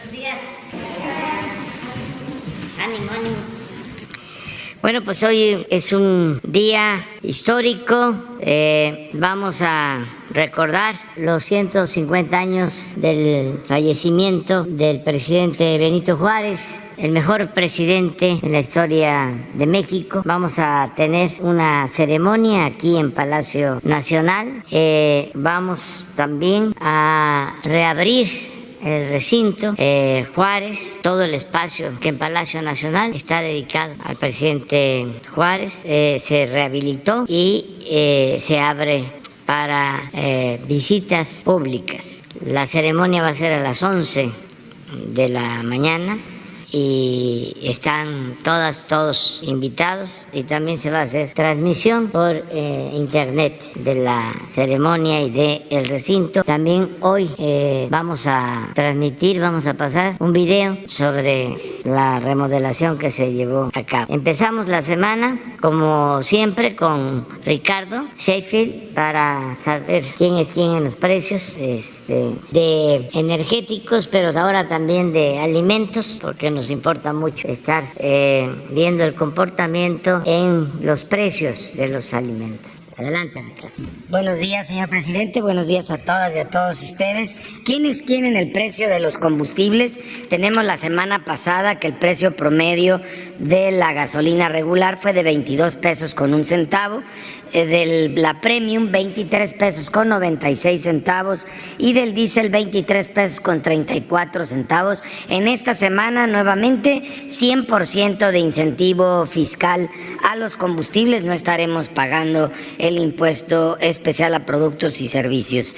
Buenos días. Ánimo, ánimo. Bueno, pues hoy es un día histórico. Vamos a recordar los 150 años del fallecimiento del presidente Benito Juárez, el mejor presidente en la historia de México. Vamos a tener una ceremonia aquí en Palacio Nacional. Vamos también a reabrir el recinto Juárez, todo el espacio que en Palacio Nacional está dedicado al presidente Juárez, se rehabilitó y se abre para visitas públicas. La ceremonia va a ser a las 11 de la mañana y están todos invitados, y también se va a hacer transmisión por internet de la ceremonia y del recinto. También hoy vamos a transmitir, vamos a pasar un video sobre la remodelación que se llevó a cabo. Empezamos la semana, como siempre, con Ricardo Sheffield para saber quién es quién en los precios de energéticos, pero ahora también de alimentos, porque nos importa mucho estar viendo el comportamiento en los precios de los alimentos. Adelante, Ricardo. Buenos días, señor presidente. Buenos días a todas y a todos ustedes. ¿Quiénes quieren el precio de los combustibles? Tenemos la semana pasada que el precio promedio de la gasolina regular fue de 22 pesos con un centavo, de la premium 23 pesos con 96 centavos y del diésel 23 pesos con 34 centavos. En esta semana nuevamente 100% de incentivo fiscal a los combustibles. No estaremos pagando el impuesto especial a productos y servicios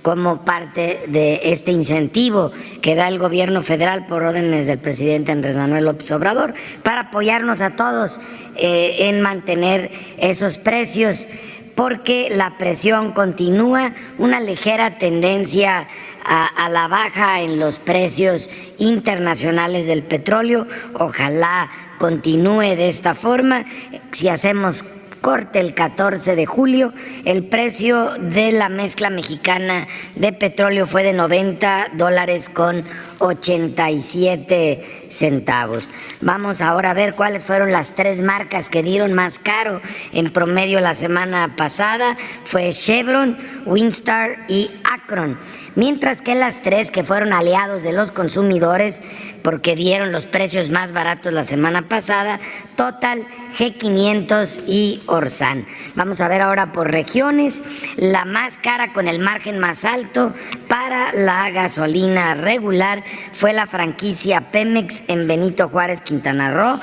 como parte de este incentivo que da el gobierno federal por órdenes del presidente Andrés Manuel López Obrador para apoyarnos a todos en mantener esos precios, porque la presión continúa, una ligera tendencia a la baja en los precios internacionales del petróleo. Ojalá continúe de esta forma. Si hacemos corte el 14 de julio, el precio de la mezcla mexicana de petróleo fue de $90 con 87 centavos. Vamos ahora a ver cuáles fueron las tres marcas que dieron más caro en promedio la semana pasada. Fue Chevron, Winstar y Akron. Mientras que las tres que fueron aliados de los consumidores porque dieron los precios más baratos la semana pasada, Total, G500 y Orsan. Vamos a ver ahora por regiones. La más cara con el margen más alto para la gasolina regular fue la franquicia Pemex en Benito Juárez, Quintana Roo.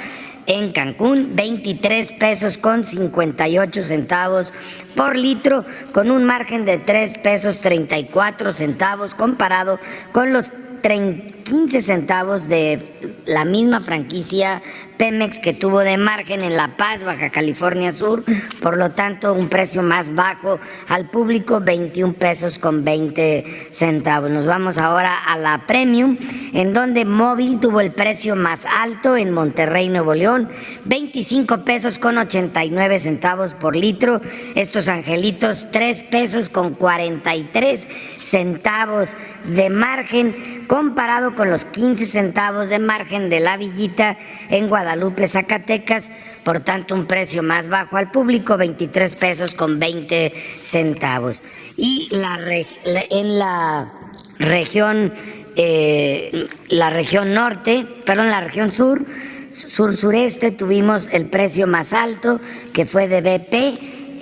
En Cancún, 23 pesos con 58 centavos por litro, con un margen de 3 pesos 34 centavos comparado con los 15 centavos de la misma franquicia Pemex que tuvo de margen en La Paz, Baja California Sur. Por lo tanto, un precio más bajo al público, 21 pesos con 20 centavos. Nos vamos ahora a la Premium, en donde Móvil tuvo el precio más alto en Monterrey, Nuevo León, 25 pesos con 89 centavos por litro. Estos angelitos, 3 pesos con 43 centavos de margen, comparado con los 15 centavos de margen de La Villita en Guadalupe, Zacatecas. Por tanto, un precio más bajo al público, 23 pesos con 20 centavos. Y en la región sur-sureste tuvimos el precio más alto, que fue de BP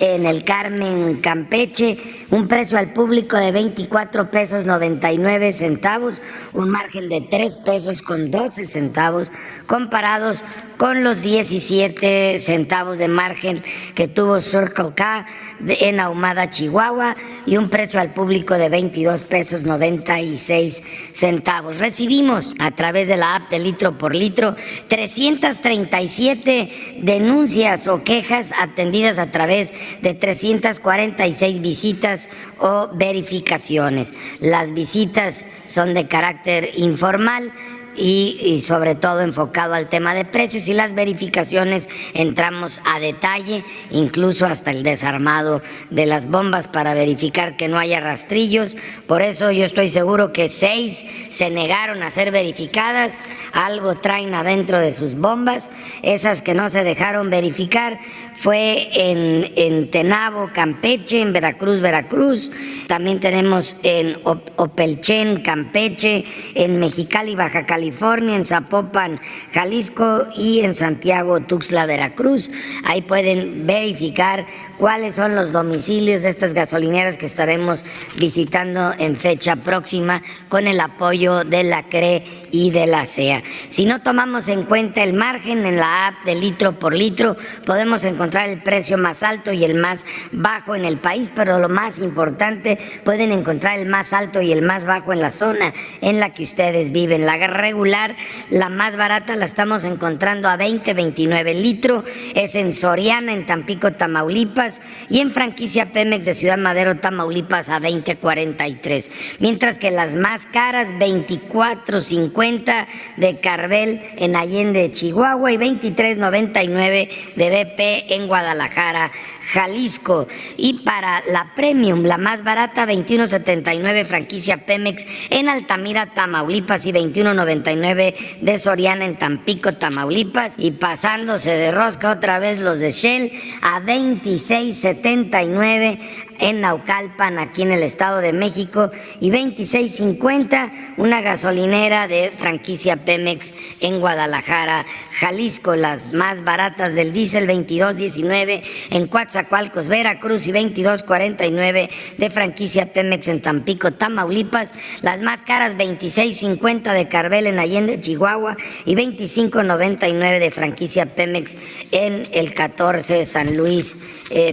en el Carmen, Campeche, un precio al público de 24 pesos 99 centavos, un margen de 3 pesos con 12 centavos, comparados con los 17 centavos de margen que tuvo Circle K en Ahumada, Chihuahua, y un precio al público de 22 pesos 96 centavos. Recibimos a través de la app de Litro por Litro 337 denuncias o quejas atendidas a través de 346 visitas o verificaciones. Las visitas son de carácter informal, y sobre todo enfocado al tema de precios, y las verificaciones entramos a detalle, incluso hasta el desarmado de las bombas para verificar que no haya rastrillos. Por eso yo estoy seguro que 6 se negaron a ser verificadas, algo traen adentro de sus bombas. Esas que no se dejaron verificar fue en Tenabo, Campeche, en Veracruz, también tenemos en Opelchen, Campeche, en Mexicali, Baja California, en Zapopan, Jalisco, y en Santiago, Tuxtla, Veracruz. Ahí pueden verificar cuáles son los domicilios de estas gasolineras que estaremos visitando en fecha próxima con el apoyo de la CRE y de la CEA. Si no tomamos en cuenta el margen en la app de litro por litro, podemos encontrar el precio más alto y el más bajo en el país, pero lo más importante, pueden encontrar el más alto y el más bajo en la zona en la que ustedes viven. La regular, la más barata, la estamos encontrando a 20.29 el litro, es en Soriana, en Tampico, Tamaulipas, y en franquicia Pemex de Ciudad Madero, Tamaulipas, a 20.43, mientras que las más caras, 24.50 de Carvel en Allende, Chihuahua, y 23.99 de BP en Guadalajara, Jalisco. Y para la Premium, la más barata, 21.79 franquicia Pemex en Altamira, Tamaulipas, y 21.99 de Soriana en Tampico, Tamaulipas. Y pasándose de rosca otra vez los de Shell, a 26.79 en Naucalpan, aquí en el Estado de México, y 26.50 una gasolinera de franquicia Pemex en Guadalajara, Jalisco. Las más baratas del diésel, 22.19 en Coatzacoalcos, Veracruz, y 22.49 de franquicia Pemex en Tampico, Tamaulipas. Las más caras, 26.50 de Carvel en Allende, Chihuahua, y 25.99 de franquicia Pemex en el 14 San Luis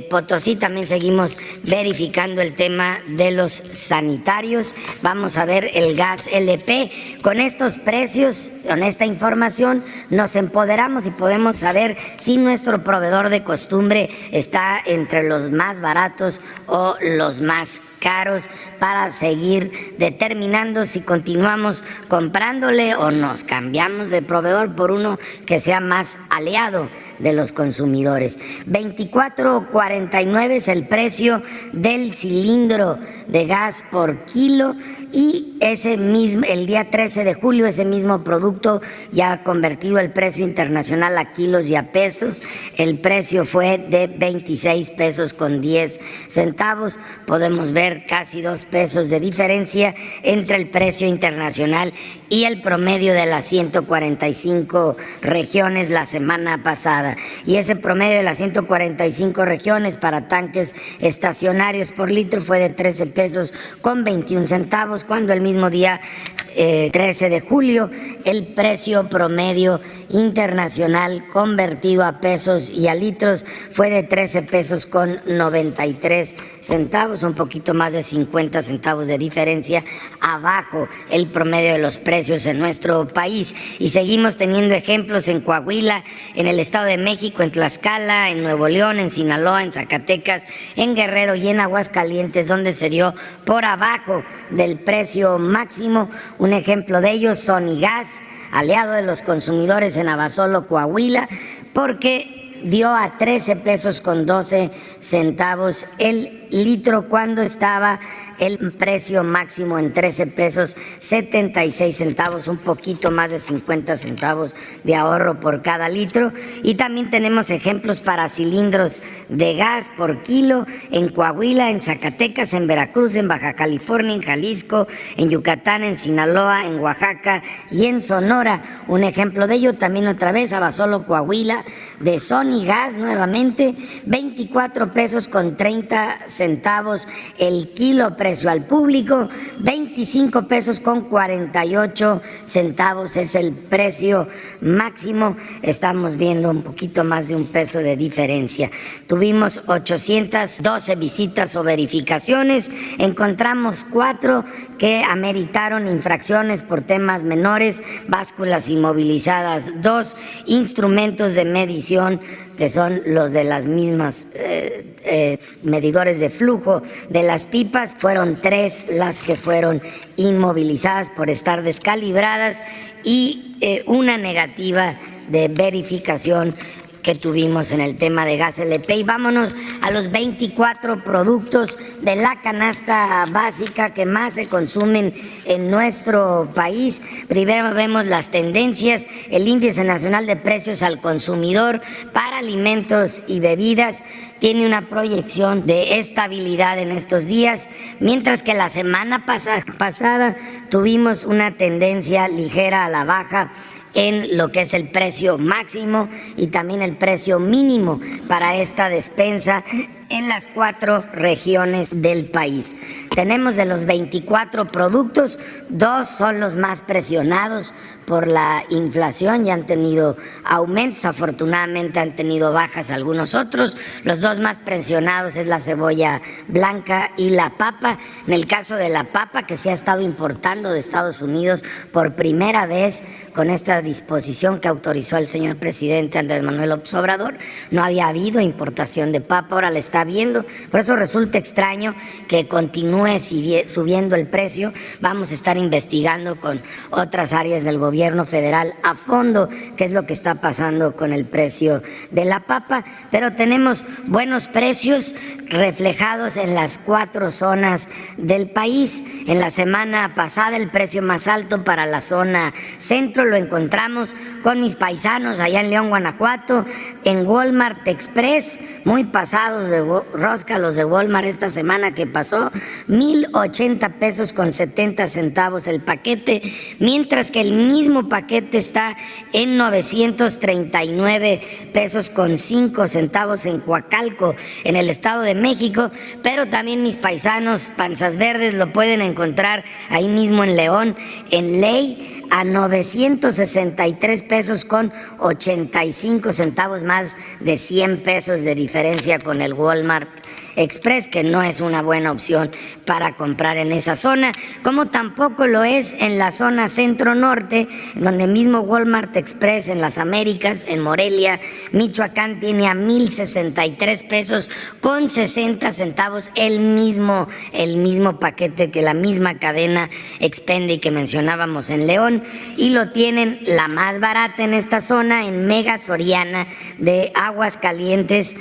Potosí. También seguimos verificando el tema de los sanitarios. Vamos a ver el gas LP. Con estos precios, con esta información, nos empoderamos y podemos saber si nuestro proveedor de costumbre está entre los más baratos o los más caros, para seguir determinando si continuamos comprándole o nos cambiamos de proveedor por uno que sea más aliado de los consumidores. 24.49 es el precio del cilindro de gas por kilo, y ese mismo, el día 13 de julio, ese mismo producto ya ha convertido el precio internacional a kilos y a pesos. El precio fue de 26 pesos con 10 centavos. Podemos ver casi 2 pesos de diferencia entre el precio internacional y el promedio de las 145 regiones la semana pasada. Y ese promedio de las 145 regiones para tanques estacionarios por litro fue de 13 pesos con 21 centavos, cuando el mismo día 13 de julio el precio promedio internacional convertido a pesos y a litros fue de 13 pesos con 93 centavos, un poquito más de 50 centavos de diferencia abajo el promedio de los precios en nuestro país. Y seguimos teniendo ejemplos en Coahuila, en el Estado de México, en Tlaxcala, en Nuevo León, en Sinaloa, en Zacatecas, en Guerrero y en Aguascalientes, donde se dio por abajo del precio máximo. Un ejemplo de ello, Sonigas, aliado de los consumidores en Abasolo, Coahuila, porque dio a 13 pesos con 12 centavos el litro, cuando estaba el precio máximo en 13 pesos 76 centavos, un poquito más de 50 centavos de ahorro por cada litro. Y también tenemos ejemplos para cilindros de gas por kilo en Coahuila, en Zacatecas, en Veracruz, en Baja California, en Jalisco, en Yucatán, en Sinaloa, en Oaxaca y en Sonora. Un ejemplo de ello también otra vez, Abasolo, Coahuila, de Sonigas nuevamente, 24 pesos con 30 centavos el kilo precio al público, 25 pesos con 48 centavos es el precio máximo. Estamos viendo un poquito más de 1 peso de diferencia. Tuvimos 812 visitas o verificaciones, encontramos 4 que ameritaron infracciones por temas menores, básculas inmovilizadas 2, instrumentos de medición que son los de las mismas medidores de flujo de las pipas. Fueron 3 las que fueron inmovilizadas por estar descalibradas y una negativa de verificación que tuvimos en el tema de gas LP. Y vámonos a los 24 productos de la canasta básica que más se consumen en nuestro país. Primero vemos las tendencias. El Índice Nacional de Precios al Consumidor para alimentos y bebidas tiene una proyección de estabilidad en estos días, mientras que la semana pasada tuvimos una tendencia ligera a la baja en lo que es el precio máximo y también el precio mínimo para esta despensa en las 4 regiones del país. Tenemos de los 24 productos, 2 son los más presionados por la inflación y han tenido aumentos. Afortunadamente han tenido bajas algunos otros. Los 2 más presionados es la cebolla blanca y la papa. En el caso de la papa, que se ha estado importando de Estados Unidos por primera vez con esta disposición que autorizó el señor presidente Andrés Manuel López Obrador, no había habido importación de papa, ahora la está viendo. Por eso resulta extraño que continúe subiendo el precio. Vamos a estar investigando con otras áreas del gobierno federal a fondo qué es lo que está pasando con el precio de la papa, pero tenemos buenos precios reflejados en las 4 zonas del país. En la semana pasada el precio más alto para la zona centro lo encontramos con mis paisanos allá en León, Guanajuato, en Walmart Express, muy pasados de rosca los de Walmart esta semana que pasó, 1,080 pesos con 70 centavos el paquete, mientras que el mismo paquete está en 939 pesos con 5 centavos en Coacalco, en el Estado de México, pero también mis paisanos panzas verdes lo pueden encontrar ahí mismo en León, en Ley, a 963 pesos con 85 centavos, más de 100 pesos de diferencia con el Walmart Express, que no es una buena opción para comprar en esa zona, como tampoco lo es en la zona centro-norte, donde mismo Walmart Express en las Américas, en Morelia, Michoacán, tiene a 1,063 pesos con 60 centavos el mismo paquete que la misma cadena expende y que mencionábamos en León, y lo tienen la más barata en esta zona, en Mega Soriana de Aguascalientes.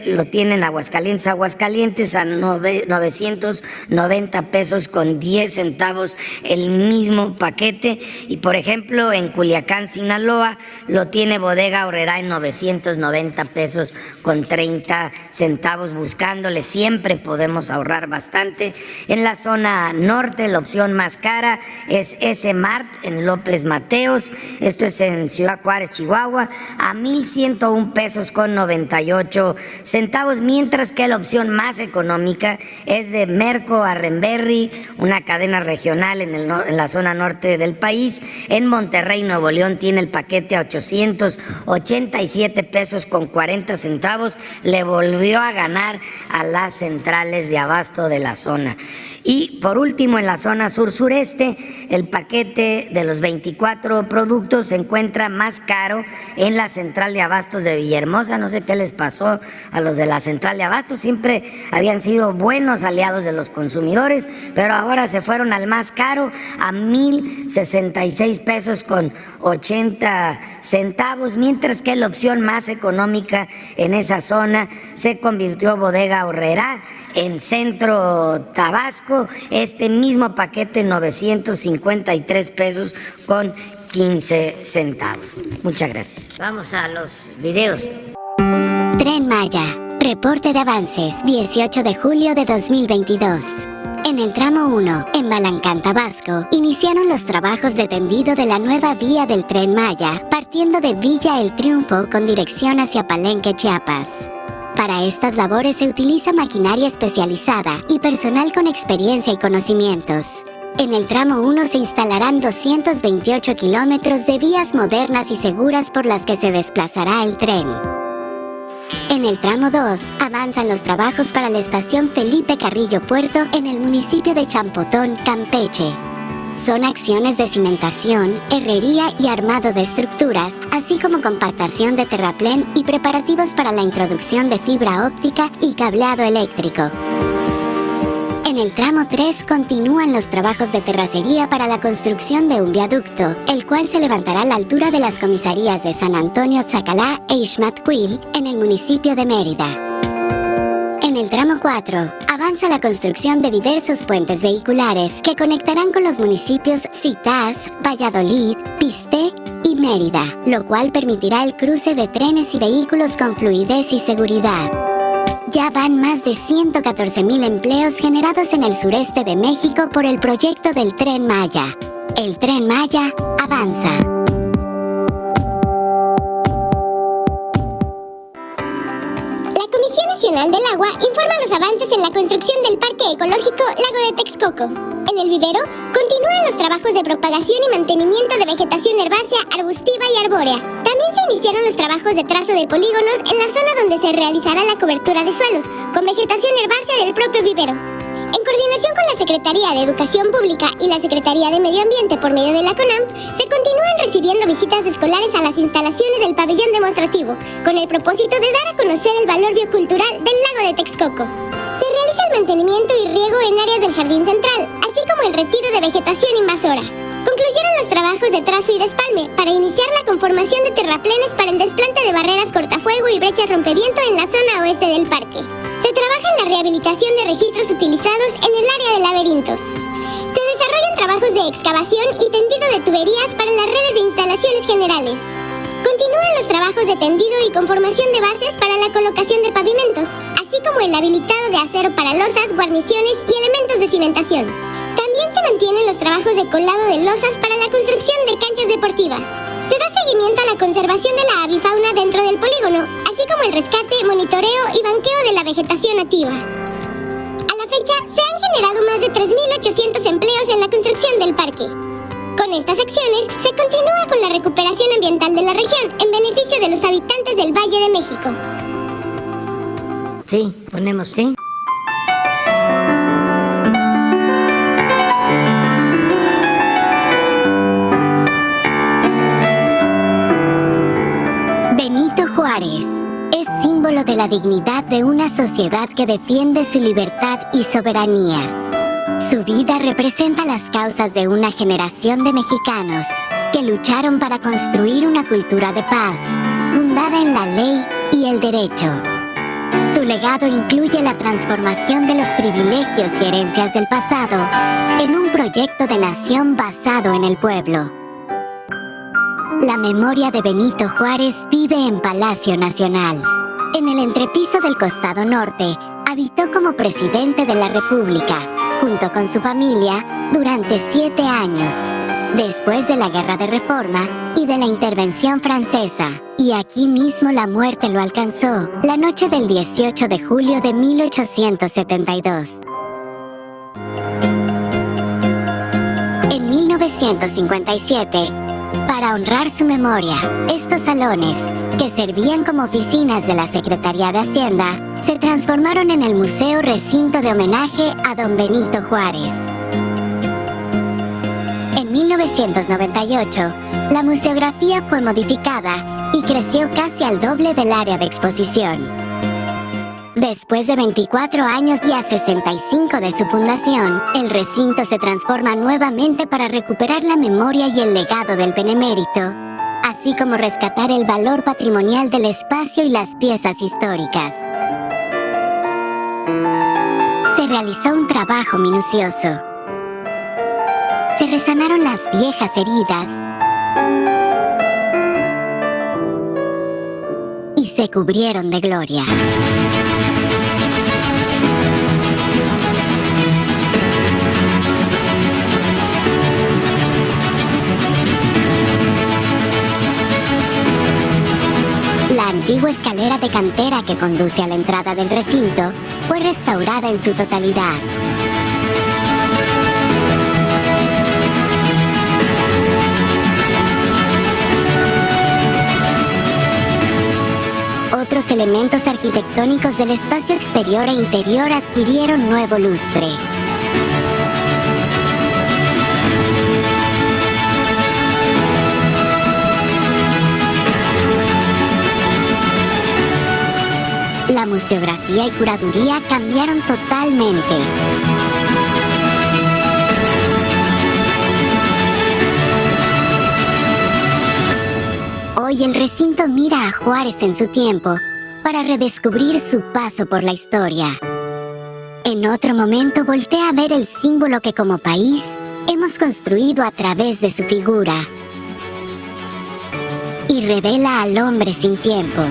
Lo tienen Aguascalientes a 990 pesos con 10 centavos el mismo paquete. Y por ejemplo en Culiacán, Sinaloa, lo tiene Bodega Aurrerá en 990 pesos con 30 centavos. Buscándole siempre podemos ahorrar bastante. En la zona norte la opción más cara es S-Mart en López Mateos, esto es en Ciudad Juárez, Chihuahua, a 1,101 pesos con 98 centavos, mientras que la opción más económica es de Merco a Renberry, una cadena regional en la zona norte del país. En Monterrey, Nuevo León, tiene el paquete a 887 pesos con 40 centavos. Le volvió a ganar a las centrales de abasto de la zona. Y por último, en la zona sur-sureste, el paquete de los 24 productos se encuentra más caro en la central de abastos de Villahermosa. No sé qué les pasó a los de la central de abastos, siempre habían sido buenos aliados de los consumidores, pero ahora se fueron al más caro, a 1,066 pesos con 80 centavos, mientras que la opción más económica en esa zona se convirtió Bodega Aurrerá en Centro Tabasco, este mismo paquete 953 pesos con 15 centavos. Muchas gracias. Vamos a los videos. Tren Maya, reporte de avances, 18 de julio de 2022. En el tramo 1, en Balancán, Tabasco, iniciaron los trabajos de tendido de la nueva vía del Tren Maya, partiendo de Villa El Triunfo con dirección hacia Palenque, Chiapas. Para estas labores se utiliza maquinaria especializada y personal con experiencia y conocimientos. En el tramo 1 se instalarán 228 kilómetros de vías modernas y seguras por las que se desplazará el tren. En el tramo 2, avanzan los trabajos para la estación Felipe Carrillo Puerto en el municipio de Champotón, Campeche. Son acciones de cimentación, herrería y armado de estructuras, así como compactación de terraplén y preparativos para la introducción de fibra óptica y cableado eléctrico. En el tramo 3 continúan los trabajos de terracería para la construcción de un viaducto, el cual se levantará a la altura de las comisarías de San Antonio Zacalá e Ixmatquil, en el municipio de Mérida. En el tramo 4, avanza la construcción de diversos puentes vehiculares que conectarán con los municipios Citás, Valladolid, Pisté y Mérida, lo cual permitirá el cruce de trenes y vehículos con fluidez y seguridad. Ya van más de 114,000 empleos generados en el sureste de México por el proyecto del Tren Maya. El Tren Maya avanza. La Comisión Nacional del Agua informa los avances en la construcción del Parque Ecológico Lago de Texcoco. En el vivero, continúan los trabajos de propagación y mantenimiento de vegetación herbácea, arbustiva y arbórea. También se iniciaron los trabajos de trazo de polígonos en la zona donde se realizará la cobertura de suelos, con vegetación herbácea del propio vivero. En coordinación con la Secretaría de Educación Pública y la Secretaría de Medio Ambiente por medio de la CONAMP, se continúan recibiendo visitas escolares a las instalaciones del pabellón demostrativo, con el propósito de dar a conocer el valor biocultural del lago de Texcoco. Se realiza el mantenimiento y riego en áreas del jardín central, así como el retiro de vegetación invasora. Concluyeron los trabajos de trazo y despalme para iniciar la conformación de terraplenes para el desplante de barreras cortafuego y brechas rompeviento en la zona oeste del parque. Se trabaja en la rehabilitación de registros utilizados en el área de laberintos. Se desarrollan trabajos de excavación y tendido de tuberías para las redes de instalaciones generales. Continúan los trabajos de tendido y conformación de bases para la colocación de pavimentos, así como el habilitado de acero para losas, guarniciones y elementos de cimentación. También se mantienen los trabajos de colado de losas para la construcción de canchas deportivas. Se da seguimiento a la conservación de la avifauna dentro del polígono, así como el rescate, monitoreo y banqueo de la vegetación nativa. A la fecha, se han generado más de 3,800 empleos en la construcción del parque. Con estas acciones, se continúa con la recuperación ambiental de la región en beneficio de los habitantes del Valle de México. Sí, ponemos sí. Benito Juárez es símbolo de la dignidad de una sociedad que defiende su libertad y soberanía. Su vida representa las causas de una generación de mexicanos que lucharon para construir una cultura de paz, fundada en la ley y el derecho. Su legado incluye la transformación de los privilegios y herencias del pasado en un proyecto de nación basado en el pueblo. La memoria de Benito Juárez vive en Palacio Nacional. En el entrepiso del costado norte, habitó como presidente de la República, junto con su familia, durante 7 años, después de la Guerra de Reforma y de la intervención francesa. Y aquí mismo la muerte lo alcanzó, la noche del 18 de julio de 1872. En 1957, para honrar su memoria, estos salones, que servían como oficinas de la Secretaría de Hacienda, se transformaron en el Museo Recinto de Homenaje a Don Benito Juárez. En 1998, la museografía fue modificada y creció casi al doble del área de exposición. Después de 24 años y a 65 de su fundación, el recinto se transforma nuevamente para recuperar la memoria y el legado del benemérito, así como rescatar el valor patrimonial del espacio y las piezas históricas. Se realizó un trabajo minucioso. Se resanaron las viejas heridas y se cubrieron de gloria. La antigua escalera de cantera que conduce a la entrada del recinto fue restaurada en su totalidad. Otros elementos arquitectónicos del espacio exterior e interior adquirieron nuevo lustre. museografía y curaduría cambiaron totalmente. Hoy el recinto mira a Juárez en su tiempo para redescubrir su paso por la historia. En otro momento voltea a ver el símbolo que como país hemos construido a través de su figura y revela al hombre sin tiempo,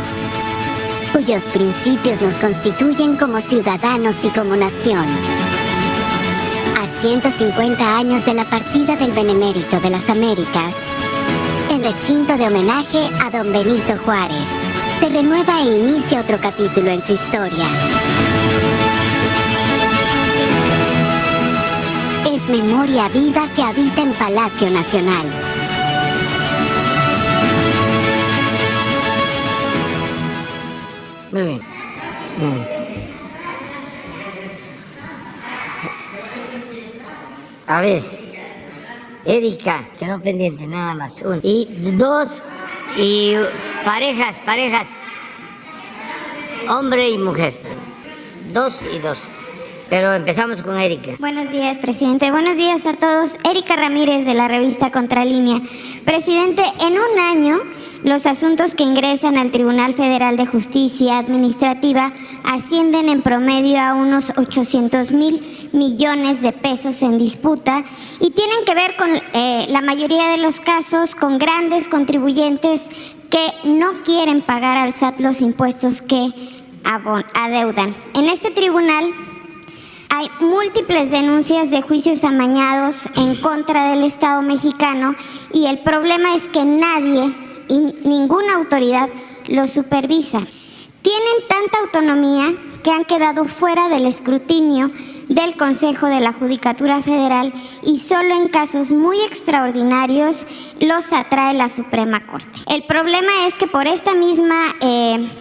cuyos principios nos constituyen como ciudadanos y como nación. A 150 años de la partida del Benemérito de las Américas, el recinto de homenaje a don Benito Juárez se renueva e inicia otro capítulo en su historia. Es memoria viva que habita en Palacio Nacional. Muy bien. A ver, Erika, quedó pendiente, nada más. Uno. Y dos, y parejas. Hombre y mujer. 2 y 2. Pero empezamos con Erika. Buenos días, presidente. Buenos días a todos. Erika Ramírez, de la revista Contralínea. Presidente, en un año, los asuntos que ingresan al Tribunal Federal de Justicia Administrativa ascienden en promedio a unos 800,000 millones de pesos en disputa y tienen que ver con la mayoría de los casos con grandes contribuyentes que no quieren pagar al SAT los impuestos que adeudan. En este tribunal hay múltiples denuncias de juicios amañados en contra del Estado mexicano y el problema es que nadie y ninguna autoridad los supervisa. Tienen tanta autonomía que han quedado fuera del escrutinio del Consejo de la Judicatura Federal y solo en casos muy extraordinarios los atrae la Suprema Corte. El problema es que por esta misma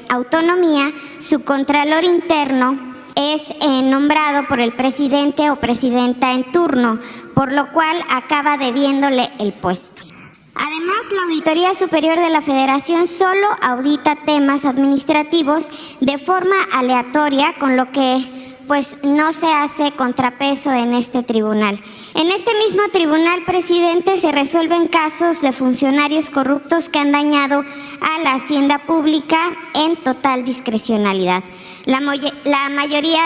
autonomía, su contralor interno es nombrado por el presidente o presidenta en turno, por lo cual acaba debiéndole el puesto. Además, la Auditoría Superior de la Federación solo audita temas administrativos de forma aleatoria, con lo que pues no se hace contrapeso en este tribunal. En este mismo tribunal, presidente, se resuelven casos de funcionarios corruptos que han dañado a la hacienda pública en total discrecionalidad. La mayoría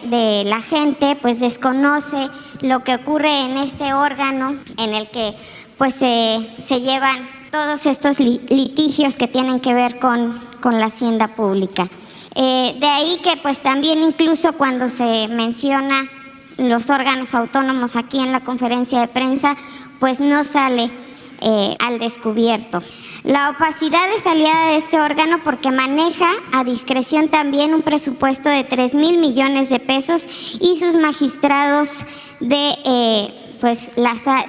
de la gente pues desconoce lo que ocurre en este órgano en el que pues se llevan todos estos litigios que tienen que ver con la hacienda pública. De ahí que pues también incluso cuando se menciona los órganos autónomos aquí en la conferencia de prensa, pues no sale al descubierto. La opacidad es aliada de este órgano porque maneja a discreción también un presupuesto de 3,000 millones de pesos y sus magistrados de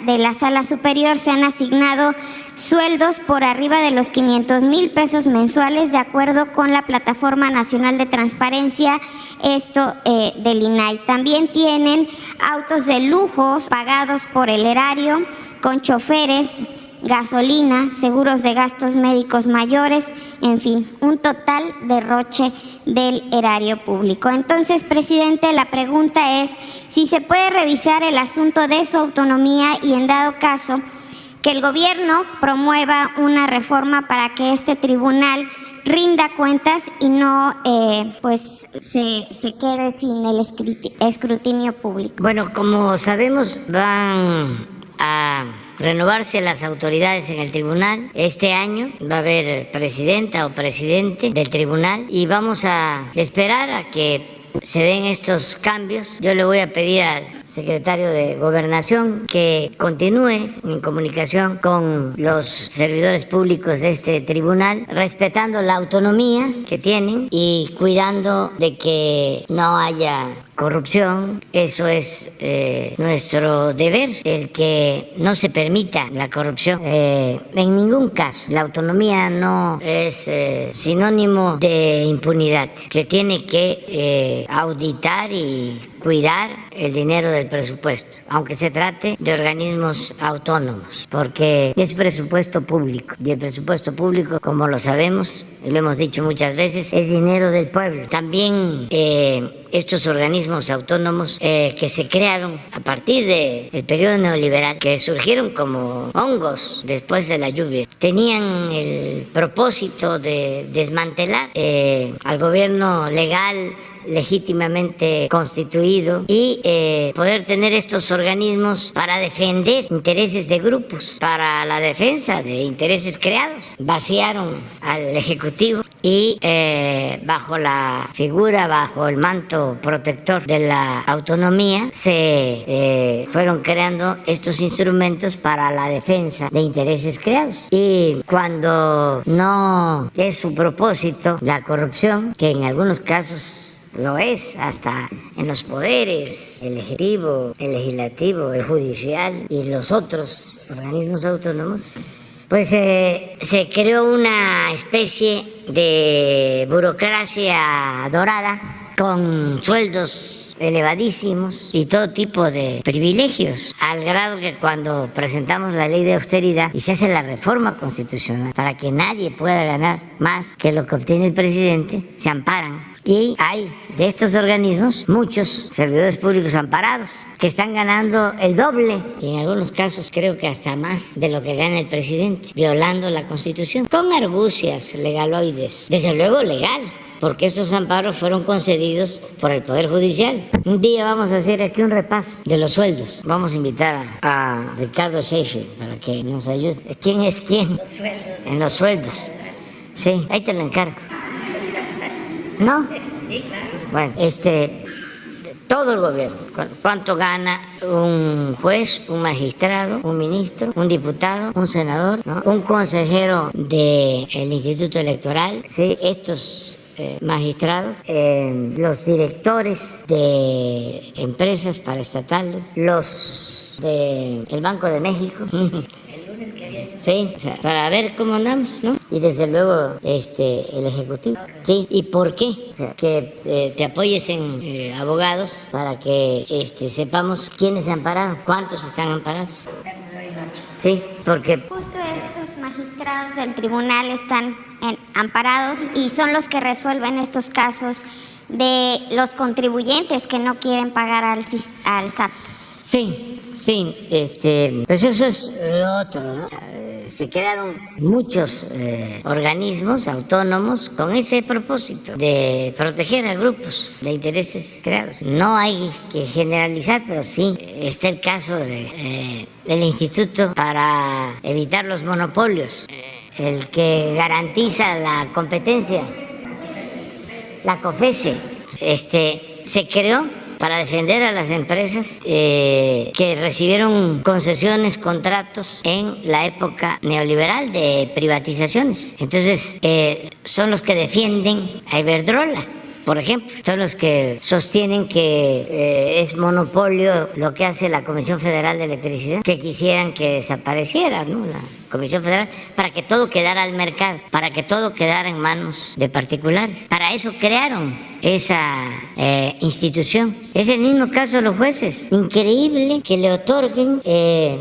la Sala Superior se han asignado sueldos por arriba de los 500,000 pesos mensuales, de acuerdo con la Plataforma Nacional de Transparencia, del INAI. También tienen autos de lujos pagados por el erario, con choferes, gasolina, seguros de gastos médicos mayores, en fin, un total derroche del erario público. Entonces, presidente, la pregunta es si se puede revisar el asunto de su autonomía y, en dado caso, que el gobierno promueva una reforma para que este tribunal rinda cuentas y no se quede sin el escrutinio público. Bueno, como sabemos, van a renovarse las autoridades en el tribunal. Este año va a haber presidenta o presidente del tribunal y vamos a esperar a que se den estos cambios. Yo le voy a pedir al secretario de Gobernación que continúe en comunicación con los servidores públicos de este tribunal, respetando la autonomía que tienen y cuidando de que no haya corrupción. Eso es nuestro deber, el que no se permita la corrupción en ningún caso. La autonomía no es sinónimo de impunidad. Se tiene que auditar y cuidar el dinero del presupuesto, aunque se trate de organismos autónomos, porque es presupuesto público y el presupuesto público, como lo sabemos y lo hemos dicho muchas veces, es dinero del pueblo. También estos organismos autónomos que se crearon a partir del periodo neoliberal, que surgieron como hongos después de la lluvia, tenían el propósito de desmantelar al gobierno legal legítimamente constituido y poder tener estos organismos para defender intereses de grupos, para la defensa de intereses creados. Vaciaron al Ejecutivo y bajo la figura, bajo el manto protector de la autonomía, se fueron creando estos instrumentos para la defensa de intereses creados. Y cuando no es su propósito la corrupción, que en algunos casos lo es, hasta en los poderes, el ejecutivo, el legislativo, el judicial y los otros organismos autónomos, pues se creó una especie de burocracia dorada con sueldos elevadísimos y todo tipo de privilegios, al grado que cuando presentamos la ley de austeridad y se hace la reforma constitucional para que nadie pueda ganar más que lo que obtiene el presidente, se amparan. Y hay de estos organismos muchos servidores públicos amparados que están ganando el doble y en algunos casos creo que hasta más de lo que gana el presidente, violando la Constitución con argucias legaloides, desde luego legal, porque estos amparos fueron concedidos por el Poder Judicial. Un día vamos a hacer aquí un repaso de los sueldos. Vamos a invitar a Ricardo Sheffield para que nos ayude. ¿Quién es quién? Los sueldos. En los sueldos. Sí, ahí te lo encargo. ¿No? Sí, claro. Bueno, todo el gobierno, cuánto gana un juez, un magistrado, un ministro, un diputado, un senador, ¿no? Un consejero del Instituto Electoral, ¿sí? Estos magistrados, los directores de empresas paraestatales, los del Banco de México. Sí, o sea, para ver cómo andamos, ¿no? Y desde luego el Ejecutivo. Sí, ¿y por qué? O sea, que te apoyes en abogados para que sepamos quiénes se ampararon, cuántos están amparados. Sí, porque Justo estos magistrados del tribunal están amparados y son los que resuelven estos casos de los contribuyentes que no quieren pagar al SAT. sí, pues eso es lo otro, ¿no? Se crearon muchos organismos autónomos con ese propósito de proteger a grupos de intereses creados. No hay que generalizar, pero sí está el caso del Instituto para evitar los monopolios, el que garantiza la competencia, la COFECE, se creó para defender a las empresas que recibieron concesiones, contratos en la época neoliberal de privatizaciones. Entonces, son los que defienden a Iberdrola, por ejemplo. Son los que sostienen que es monopolio lo que hace la Comisión Federal de Electricidad, que quisieran que desapareciera, ¿no?, la Comisión Federal, para que todo quedara al mercado, para que todo quedara en manos de particulares. Para eso crearon esa institución. Es el mismo caso de los jueces. Increíble que le otorguen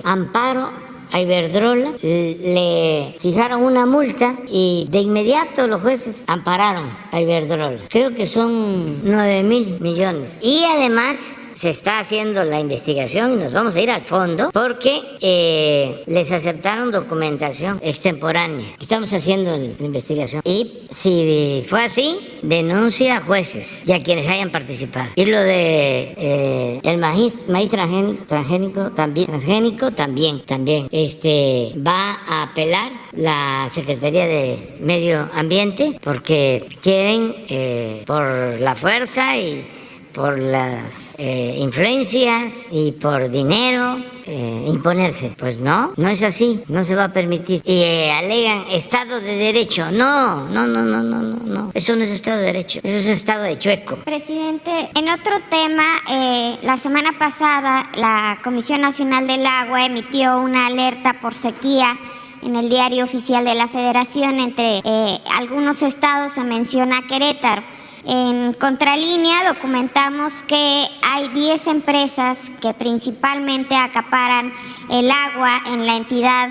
amparo a Iberdrola, le fijaron una multa y de inmediato los jueces ampararon a Iberdrola. Creo que son 9,000 millones. Y además se está haciendo la investigación y nos vamos a ir al fondo porque les aceptaron documentación extemporánea. Estamos haciendo la investigación y si fue así, denuncia a jueces y a quienes hayan participado. Y lo de el maíz transgénico también va a apelar la Secretaría de Medio Ambiente porque quieren por la fuerza y por las influencias y por dinero imponerse. Pues no es así, no se va a permitir. Y alegan Estado de Derecho. No, eso no es Estado de Derecho, eso es Estado de chueco. Presidente, en otro tema, la semana pasada la Comisión Nacional del Agua emitió una alerta por sequía en el Diario Oficial de la Federación. Entre algunos estados se menciona Querétaro. En Contralínea documentamos que hay 10 empresas que principalmente acaparan el agua en la entidad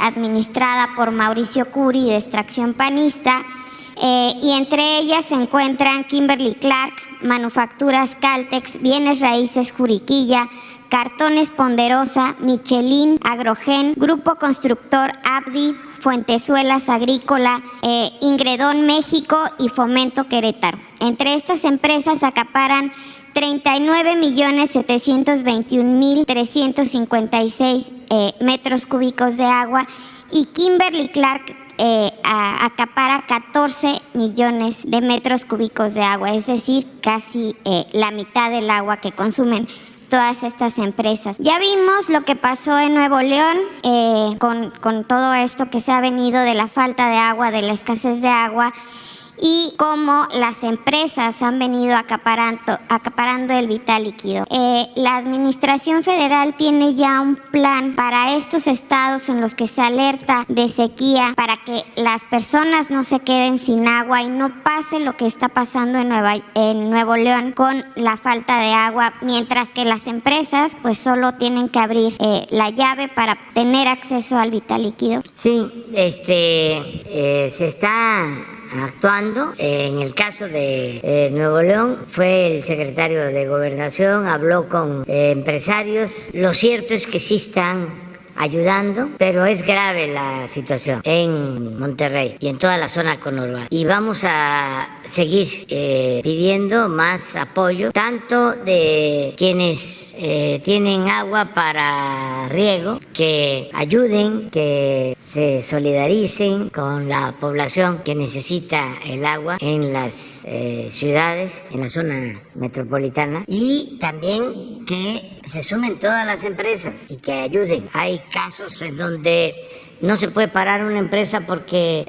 administrada por Mauricio Curi de extracción panista, y entre ellas se encuentran Kimberly Clark, Manufacturas Caltex, Bienes Raíces Juriquilla, Cartones Ponderosa, Michelin, Agrogen, Grupo Constructor Abdi, Fuentezuelas Agrícola, Ingredón México y Fomento Querétaro. Entre estas empresas acaparan 39.721.356 metros cúbicos de agua, y Kimberly Clark acapara 14 millones de metros cúbicos de agua, es decir, casi la mitad del agua que consumen todas estas empresas. Ya vimos lo que pasó en Nuevo León con todo esto que se ha venido de la falta de agua, de la escasez de agua, y cómo las empresas han venido acaparando el vital líquido. La Administración Federal tiene ya un plan para estos estados en los que se alerta de sequía, para que las personas no se queden sin agua y no pase lo que está pasando en Nuevo León con la falta de agua, mientras que las empresas pues solo tienen que abrir la llave para tener acceso al vital líquido. Sí, se está actuando. En el caso de Nuevo León, fue el secretario de Gobernación, habló con empresarios. Lo cierto es que sí están ayudando, pero es grave la situación en Monterrey y en toda la zona conurbana. Y vamos a seguir pidiendo más apoyo, tanto de quienes tienen agua para riego, que ayuden, que se solidaricen con la población que necesita el agua en las ciudades, en la zona metropolitana, y también que se sumen todas las empresas y que ayuden. Hay casos en donde no se puede parar una empresa porque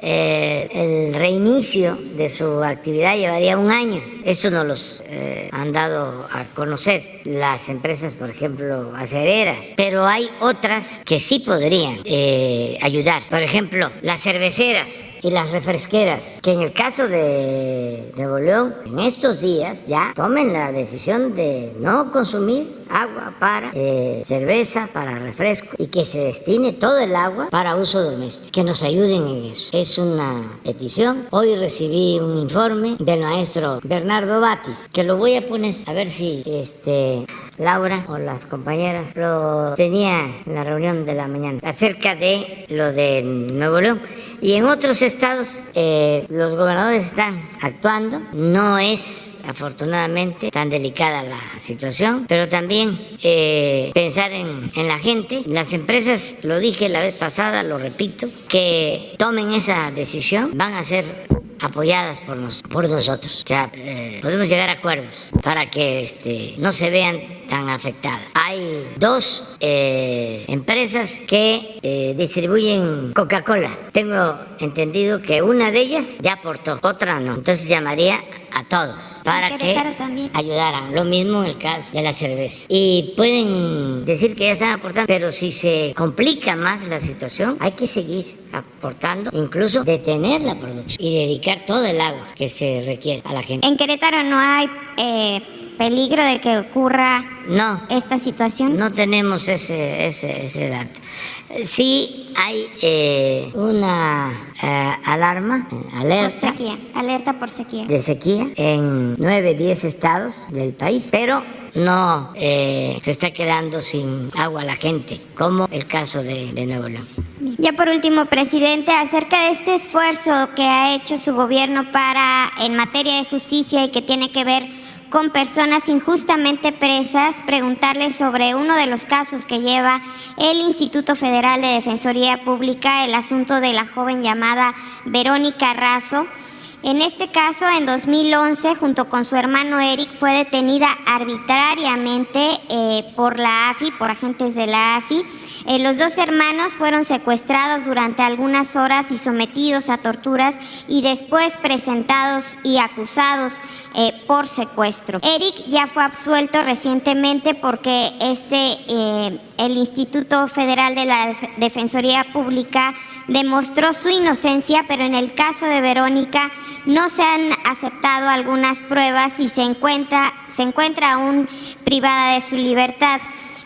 el reinicio de su actividad llevaría un año. Esto nos los han dado a conocer las empresas, por ejemplo, acereras, pero hay otras que sí podrían ayudar. Por ejemplo, las cerveceras y las refresqueras, que en el caso de Nuevo León, en estos días ya tomen la decisión de no consumir agua para cerveza, para refresco, y que se destine todo el agua para uso doméstico, que nos ayuden en eso. Es una petición. Hoy recibí un informe del maestro Bernardo Batis, que lo voy a poner, a ver si Laura o las compañeras lo tenía en la reunión de la mañana, acerca de lo de Nuevo León. Y en otros estados los gobernadores están actuando. No es, afortunadamente, tan delicada la situación, pero también pensar en la gente. Las empresas, lo dije la vez pasada, lo repito, que tomen esa decisión, van a ser apoyadas por nosotros. O sea, podemos llegar a acuerdos para que no se vean tan afectadas. Hay dos empresas que distribuyen Coca-Cola. Tengo entendido que una de ellas ya aportó, otra no. Entonces llamaría a todos para que ayudaran. Lo mismo en el caso de la cerveza. Y pueden decir que ya están aportando, pero si se complica más la situación, hay que seguir aportando, incluso detener la producción y dedicar todo el agua que se requiere a la gente. ¿En Querétaro no hay peligro de que ocurra esta situación? No tenemos ese dato. Sí hay una alerta por sequía, alerta por sequía, de sequía en 9-10 estados del país, pero no se está quedando sin agua la gente, como el caso de Nuevo León. Ya por último, presidente, acerca de este esfuerzo que ha hecho su gobierno en materia de justicia y que tiene que ver con personas injustamente presas, preguntarle sobre uno de los casos que lleva el Instituto Federal de Defensoría Pública, el asunto de la joven llamada Verónica Razo. En este caso, en 2011, junto con su hermano Eric, fue detenida arbitrariamente por la AFI, por agentes de la AFI. Los dos hermanos fueron secuestrados durante algunas horas y sometidos a torturas y después presentados y acusados por secuestro. Eric ya fue absuelto recientemente porque el Instituto Federal de la Defensoría Pública demostró su inocencia, pero en el caso de Verónica no se han aceptado algunas pruebas y se encuentra aún privada de su libertad.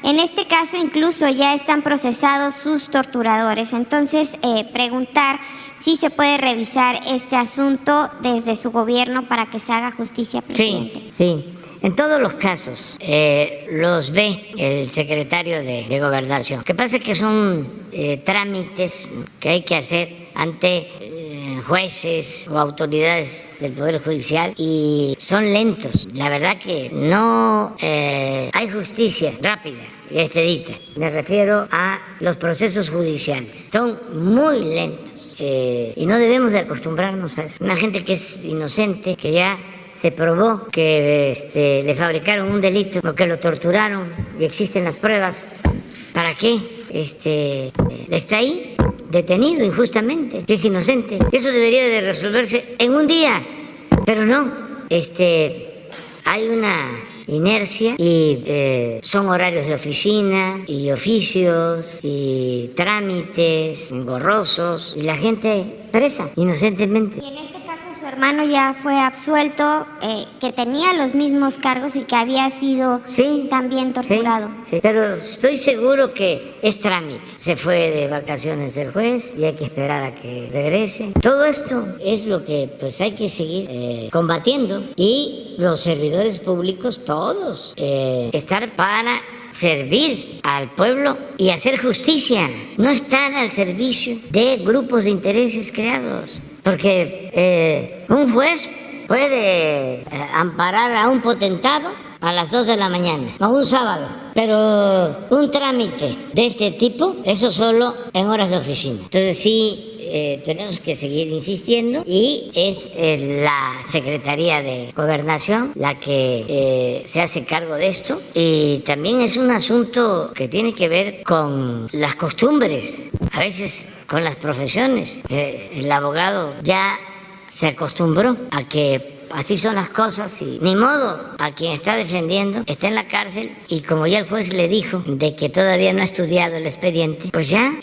En este caso incluso ya están procesados sus torturadores. Entonces, preguntar si se puede revisar este asunto desde su gobierno para que se haga justicia, presidente. Sí. En todos los casos los ve el secretario de Gobernación. Lo que pasa es que son trámites que hay que hacer ante jueces o autoridades del Poder Judicial y son lentos. La verdad que no hay justicia rápida y expedita. Me refiero a los procesos judiciales. Son muy lentos y no debemos de acostumbrarnos a eso. Una gente que es inocente, que ya se probó que le fabricaron un delito o que lo torturaron y existen las pruebas, ¿para qué? Está ahí detenido injustamente, es inocente. Eso debería de resolverse en un día, pero no. Hay una inercia y son horarios de oficina y oficios y trámites engorrosos y la gente presa inocentemente. Y en este caso su hermano ya fue absuelto, que tenía los mismos cargos y que había sido también torturado. Sí, pero estoy seguro que es trámite. Se fue de vacaciones el juez y hay que esperar a que regrese. Todo esto es lo que pues hay que seguir combatiendo, y los servidores públicos todos estar para servir al pueblo y hacer justicia, no estar al servicio de grupos de intereses creados. Porque un juez puede amparar a un potentado a las 2 de la mañana, o un sábado, pero un trámite de este tipo, eso solo en horas de oficina. Entonces sí, tenemos que seguir insistiendo, y es la Secretaría de Gobernación la que se hace cargo de esto, y también es un asunto que tiene que ver con las costumbres, a veces con las profesiones. El abogado ya se acostumbró a que así son las cosas y ni modo, a quien está defendiendo está en la cárcel, y como ya el juez le dijo de que todavía no ha estudiado el expediente, pues ya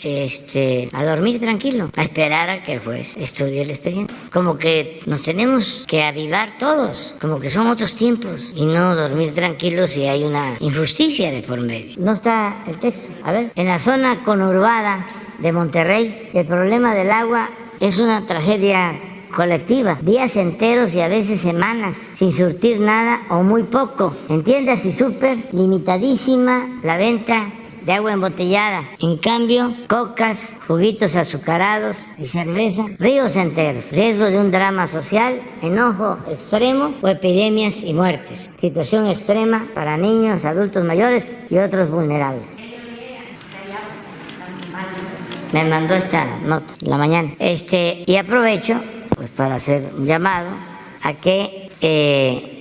a dormir tranquilo, a esperar a que el juez estudie el expediente. Como que nos tenemos que avivar todos, como que son otros tiempos, y no dormir tranquilos si hay una injusticia de por medio. No está el texto. A ver, en la zona conurbada de Monterrey, el problema del agua es una tragedia colectiva, días enteros y a veces semanas sin surtir nada o muy poco. En tiendas y súper, limitadísima la venta de agua embotellada. En cambio, cocas, juguitos azucarados y cerveza, ríos enteros. Riesgo de un drama social, enojo extremo o epidemias y muertes. Situación extrema para niños, adultos mayores y otros vulnerables. Me mandó esta nota en la mañana. Y aprovecho pues para hacer un llamado a que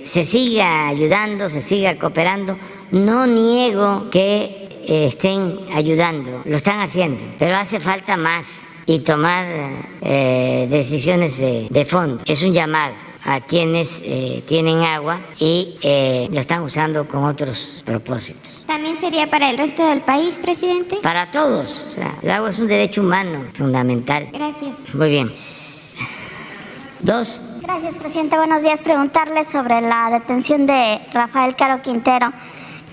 se siga ayudando, se siga cooperando. No niego que estén ayudando, lo están haciendo, pero hace falta más y tomar decisiones de fondo. Es un llamado a quienes tienen agua y la están usando con otros propósitos. ¿También sería para el resto del país, presidente? Para todos. O sea, el agua es un derecho humano fundamental. Gracias. Muy bien. 2. Gracias, presidente. Buenos días. Preguntarle sobre la detención de Rafael Caro Quintero.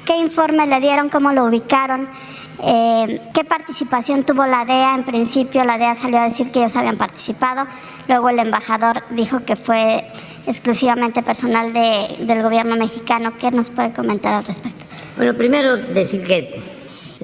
¿Qué informe le dieron? ¿Cómo lo ubicaron? ¿Qué participación tuvo la DEA? En principio la DEA salió a decir que ellos habían participado. Luego el embajador dijo que fue exclusivamente personal del gobierno mexicano. ¿Qué nos puede comentar al respecto? Bueno, primero decir que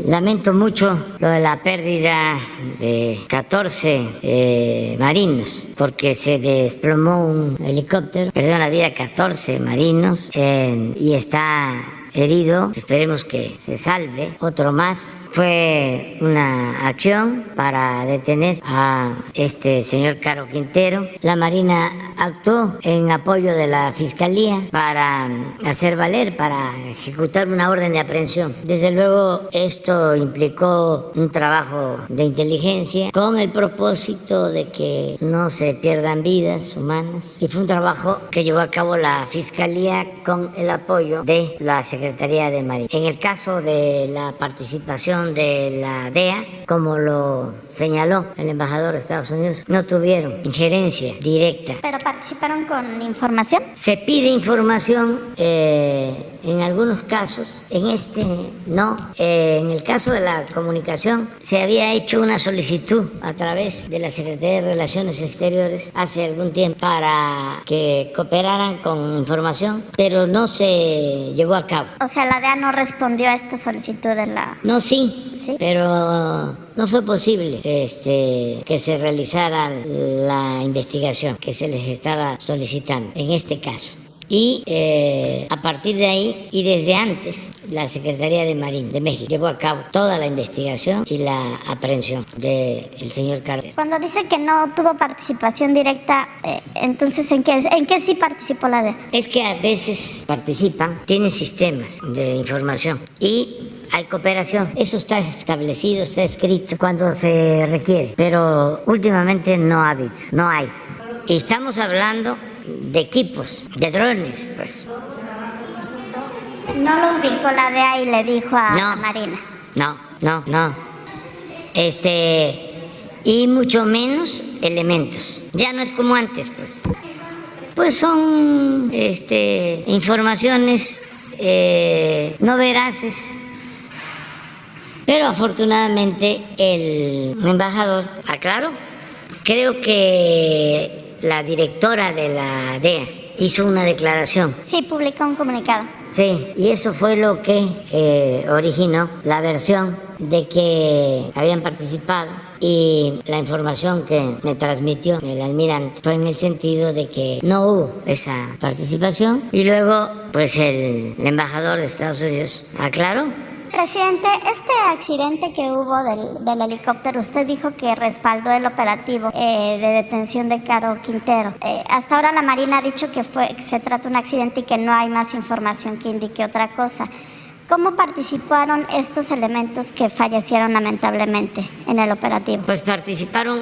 lamento mucho lo de la pérdida de 14 marinos, porque se desplomó un helicóptero, perdieron la vida 14 marinos y está herido, esperemos que se salve otro más. Fue una acción para detener a este señor Caro Quintero. La Marina actuó en apoyo de la Fiscalía para hacer valer, para ejecutar una orden de aprehensión. Desde luego esto implicó un trabajo de inteligencia con el propósito de que no se pierdan vidas humanas, y fue un trabajo que llevó a cabo la Fiscalía con el apoyo de la Secretaría de Marina. En el caso de la participación de la DEA, como lo señaló el embajador de Estados Unidos, no tuvieron injerencia directa. ¿Pero participaron con información? Se pide información en algunos casos, en este no. En el caso de la comunicación se había hecho una solicitud a través de la Secretaría de Relaciones Exteriores hace algún tiempo para que cooperaran con información, pero no se llevó a cabo. O sea, la DEA no respondió a esta solicitud de la... No, sí. ¿Sí? Pero no fue posible que se realizara la investigación que se les estaba solicitando en este caso. Y a partir de ahí y desde antes, la Secretaría de Marina de México llevó a cabo toda la investigación y la aprehensión del señor Cárdenas. Cuando dice que no tuvo participación directa, entonces ¿en qué sí participó la DEA? Es que a veces participan, tienen sistemas de información y hay cooperación. Eso está establecido, está escrito cuando se requiere, pero últimamente no ha habido, no hay. Y estamos hablando de equipos, de drones, pues. No lo ubicó la DEA y le dijo a No. la Marina. No. Y mucho menos elementos. Ya no es como antes, pues. Pues son informaciones no veraces. Pero afortunadamente el embajador aclaró. Creo que la directora de la DEA hizo una declaración. Sí, publicó un comunicado. Sí, y eso fue lo que originó la versión de que habían participado, y la información que me transmitió el almirante fue en el sentido de que no hubo esa participación, y luego pues el embajador de Estados Unidos aclaró. Presidente, este accidente que hubo del helicóptero, usted dijo que respaldó el operativo de detención de Caro Quintero. Hasta ahora la Marina ha dicho que se trata de un accidente y que no hay más información que indique otra cosa. ¿Cómo participaron estos elementos que fallecieron lamentablemente en el operativo? Pues participaron,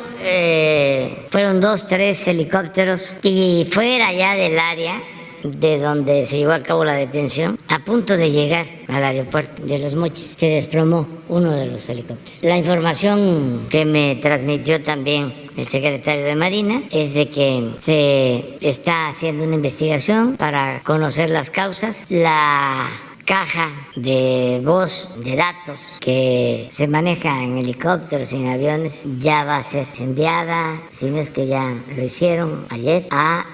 fueron 2, 3 helicópteros, y fuera ya del área de donde se llevó a cabo la detención, a punto de llegar al aeropuerto de Los Mochis, se desplomó uno de los helicópteros. La información que me transmitió también el secretario de Marina es de que se está haciendo una investigación para conocer las causas. La caja de voz, de datos que se maneja en helicópteros y en aviones ya va a ser enviada, si no es que ya lo hicieron ayer, a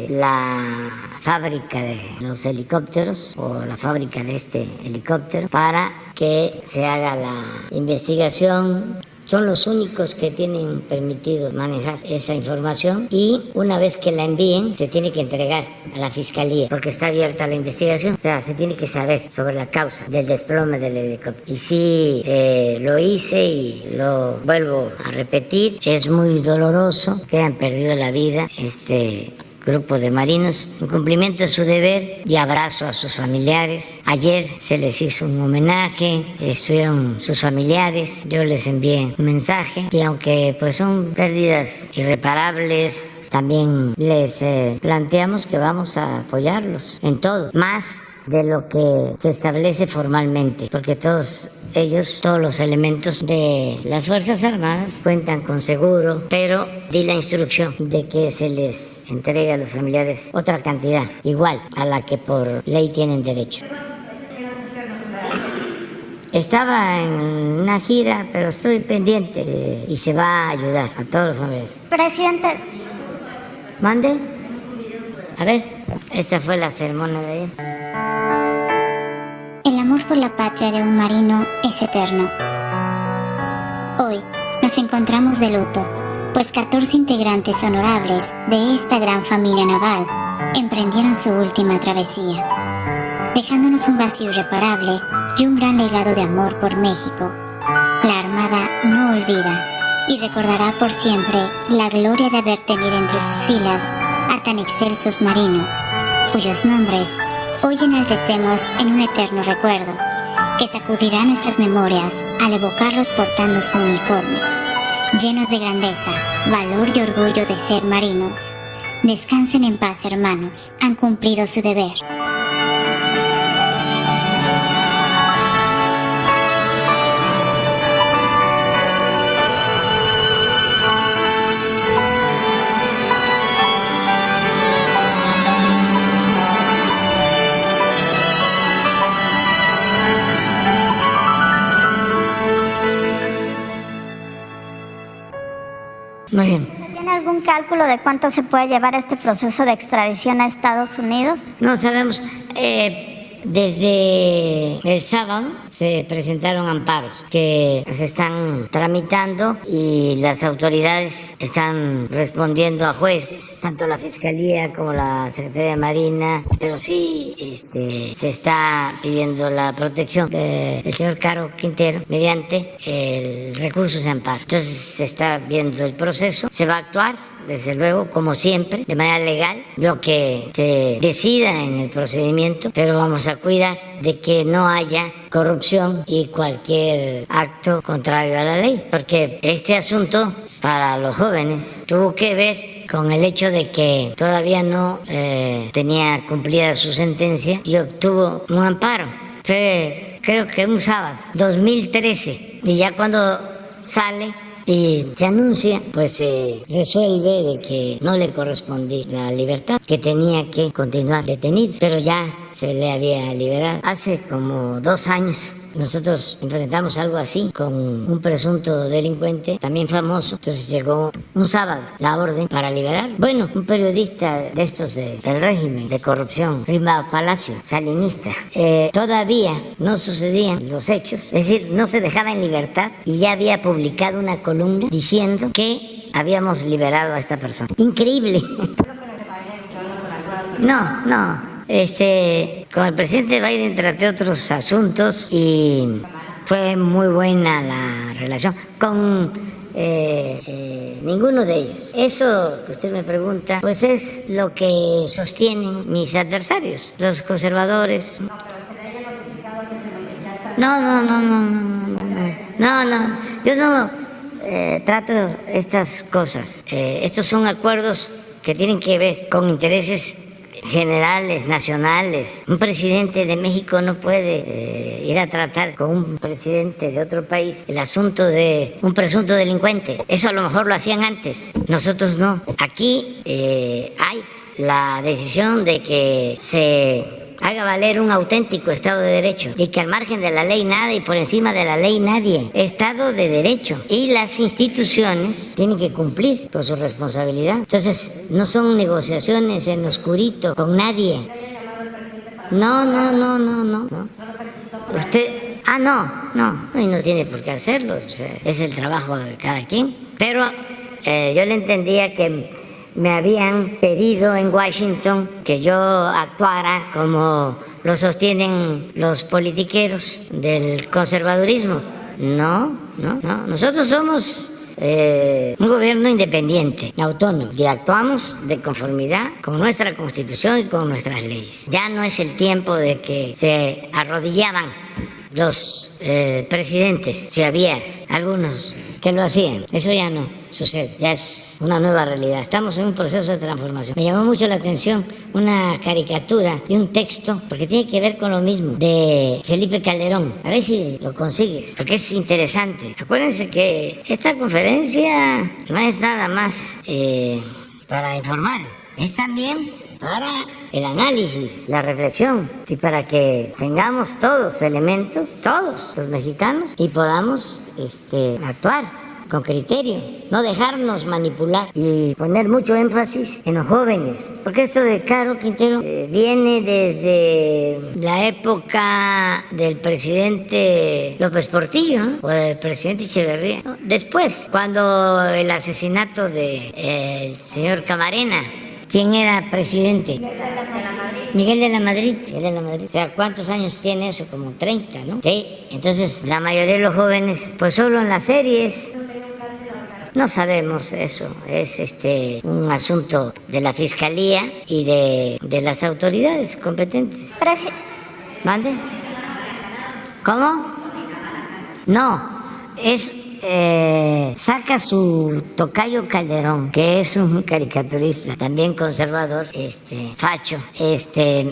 la fábrica de los helicópteros, o la fábrica de este helicóptero, para que se haga la investigación. Son los únicos que tienen permitido manejar esa información, y una vez que la envíen se tiene que entregar a la fiscalía porque está abierta la investigación. O sea, se tiene que saber sobre la causa del desplome del helicóptero. Y sí, lo hice y lo vuelvo a repetir, es muy doloroso que hayan perdido la vida grupo de marinos en cumplimiento de su deber, y abrazo a sus familiares. Ayer se les hizo un homenaje, estuvieron sus familiares, yo les envié un mensaje, y aunque pues son pérdidas irreparables, también les planteamos que vamos a apoyarlos en todo, más de lo que se establece formalmente, porque todos los elementos de las Fuerzas Armadas cuentan con seguro, pero di la instrucción de que se les entregue a los familiares otra cantidad, igual a la que por ley tienen derecho. Estaba en una gira, pero estoy pendiente y se va a ayudar a todos los familiares. Presidente, ¿Mande? A ver, esta fue la ceremonia de ayer. El amor por la patria de un marino es eterno. Hoy nos encontramos de luto, pues 14 integrantes honorables de esta gran familia naval emprendieron su última travesía, dejándonos un vacío irreparable y un gran legado de amor por México. La Armada no olvida y recordará por siempre la gloria de haber tenido entre sus filas a tan excelsos marinos, cuyos nombres hoy enaltecemos en un eterno recuerdo, que sacudirá nuestras memorias al evocarlos portando su uniforme. Llenos de grandeza, valor y orgullo de ser marinos. Descansen en paz, hermanos, han cumplido su deber. Muy bien. ¿Tiene algún cálculo de cuánto se puede llevar este proceso de extradición a Estados Unidos? No sabemos. Desde el sábado se presentaron amparos que se están tramitando y las autoridades están respondiendo a jueces, tanto la Fiscalía como la Secretaría de Marina, pero sí se está pidiendo la protección del señor Caro Quintero mediante el recurso de amparo. Entonces se está viendo el proceso, se va a actuar desde luego, como siempre, de manera legal, lo que se decida en el procedimiento, pero vamos a cuidar de que no haya corrupción y cualquier acto contrario a la ley, porque este asunto para los jóvenes tuvo que ver con el hecho de que todavía no tenía cumplida su sentencia y obtuvo un amparo. Fue, creo que un sábado, 2013, y ya cuando sale y se anuncia, pues se resuelve de que no le correspondía la libertad, que tenía que continuar detenido, pero ya se le había liberado. Hace como 2 años nosotros enfrentamos algo así con un presunto delincuente, también famoso. Entonces llegó un sábado la orden para liberar. Bueno, un periodista de estos del régimen de corrupción, Rima Palacio, salinista, todavía no sucedían los hechos, es decir, no se dejaba en libertad y ya había publicado una columna diciendo que habíamos liberado a esta persona. Increíble. No. Con el presidente Biden traté otros asuntos y fue muy buena la relación con ninguno de ellos. Eso que usted me pregunta, pues es lo que sostienen mis adversarios, los conservadores. No. Yo no trato estas cosas. Estos son acuerdos que tienen que ver con intereses generales, nacionales. Un presidente de México no puede ir a tratar con un presidente de otro país el asunto de un presunto delincuente. Eso a lo mejor lo hacían antes, nosotros no. Aquí hay la decisión de que se haga valer un auténtico Estado de Derecho y que al margen de la ley nada y por encima de la ley nadie. Estado de Derecho. Y las instituciones tienen que cumplir con su responsabilidad. Entonces, no son negociaciones en oscurito con nadie. No. Usted... no. Y no tiene por qué hacerlo. O sea, es el trabajo de cada quien. Pero yo le entendía que me habían pedido en Washington que yo actuara como lo sostienen los politiqueros del conservadurismo. No. Nosotros somos un gobierno independiente, autónomo, y actuamos de conformidad con nuestra Constitución y con nuestras leyes. Ya no es el tiempo de que se arrodillaban los presidentes, si había algunos que lo hacían. Eso ya no sucede, ya es una nueva realidad. Estamos en un proceso de transformación. Me llamó mucho la atención una caricatura y un texto, porque tiene que ver con lo mismo, de Felipe Calderón. A ver si lo consigues, porque es interesante. Acuérdense que esta conferencia no es nada más para informar, es también para el análisis, la reflexión, y para que tengamos todos elementos, todos los mexicanos, y podamos actuar con criterio, no dejarnos manipular y poner mucho énfasis en los jóvenes, porque esto de Caro Quintero viene desde la época del presidente López Portillo, ¿no? O del presidente Echeverría, ¿no? Después, cuando el asesinato del señor Camarena. ¿Quién era presidente? Miguel de la Madrid. O sea, ¿cuántos años tiene eso? Como 30, ¿no? Sí. Entonces, la mayoría de los jóvenes, pues solo en las series. No sabemos eso. Es un asunto de la Fiscalía y de las autoridades competentes. ¿Mande? ¿Cómo? No. Saca su tocayo Calderón, que es un caricaturista, también conservador, facho,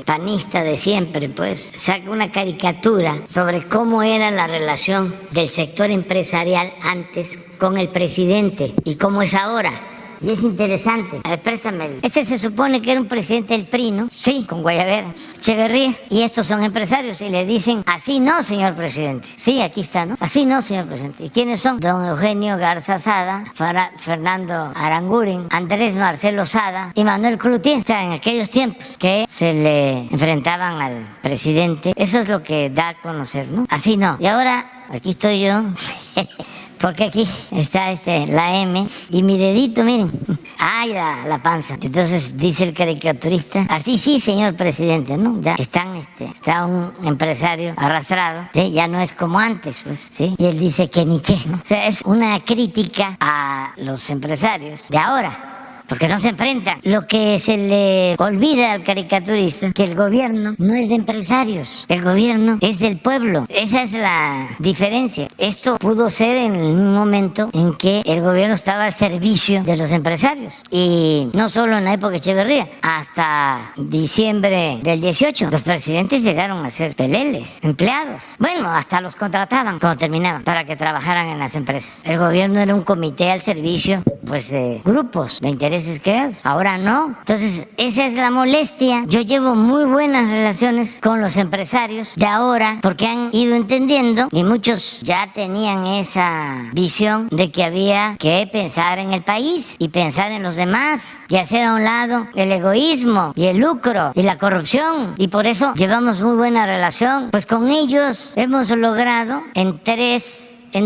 panista de siempre, pues, saca una caricatura sobre cómo era la relación del sector empresarial antes con el presidente y cómo es ahora. Y es interesante. A ver, préstamelo. Este se supone que era un presidente del PRI, ¿no? Sí, con guayabera. Echeverría. Y estos son empresarios y le dicen, así no, señor presidente. Sí, aquí está, ¿no? Así no, señor presidente. ¿Y quiénes son? Don Eugenio Garza Sada, Fernando Aranguren, Andrés Marcelo Sada y Manuel Cloutier. O sea, en aquellos tiempos que se le enfrentaban al presidente. Eso es lo que da a conocer, ¿no? Así no. Y ahora, aquí estoy yo. Porque aquí está la M y mi dedito, miren. Ay, la panza. Entonces dice el caricaturista, así sí, señor presidente, ¿no? Ya está un empresario arrastrado, ¿sí? Ya no es como antes, pues, ¿sí? Y él dice que ni qué, ¿no? O sea, es una crítica a los empresarios de ahora. Porque no se enfrentan. Lo que se le olvida al caricaturista, que el gobierno no es de empresarios, el gobierno es del pueblo. Esa es la diferencia. Esto pudo ser en un momento en que el gobierno estaba al servicio de los empresarios. Y no solo en la época de Echeverría, hasta diciembre del 18, los presidentes llegaron a ser peleles, empleados. Bueno, hasta los contrataban cuando terminaban para que trabajaran en las empresas. El gobierno era un comité al servicio, pues, de grupos de interés creados. Ahora no. Entonces, esa es la molestia. Yo llevo muy buenas relaciones con los empresarios de ahora porque han ido entendiendo y muchos ya tenían esa visión de que había que pensar en el país y pensar en los demás y hacer a un lado el egoísmo y el lucro y la corrupción, y por eso llevamos muy buena relación. Pues con ellos hemos logrado en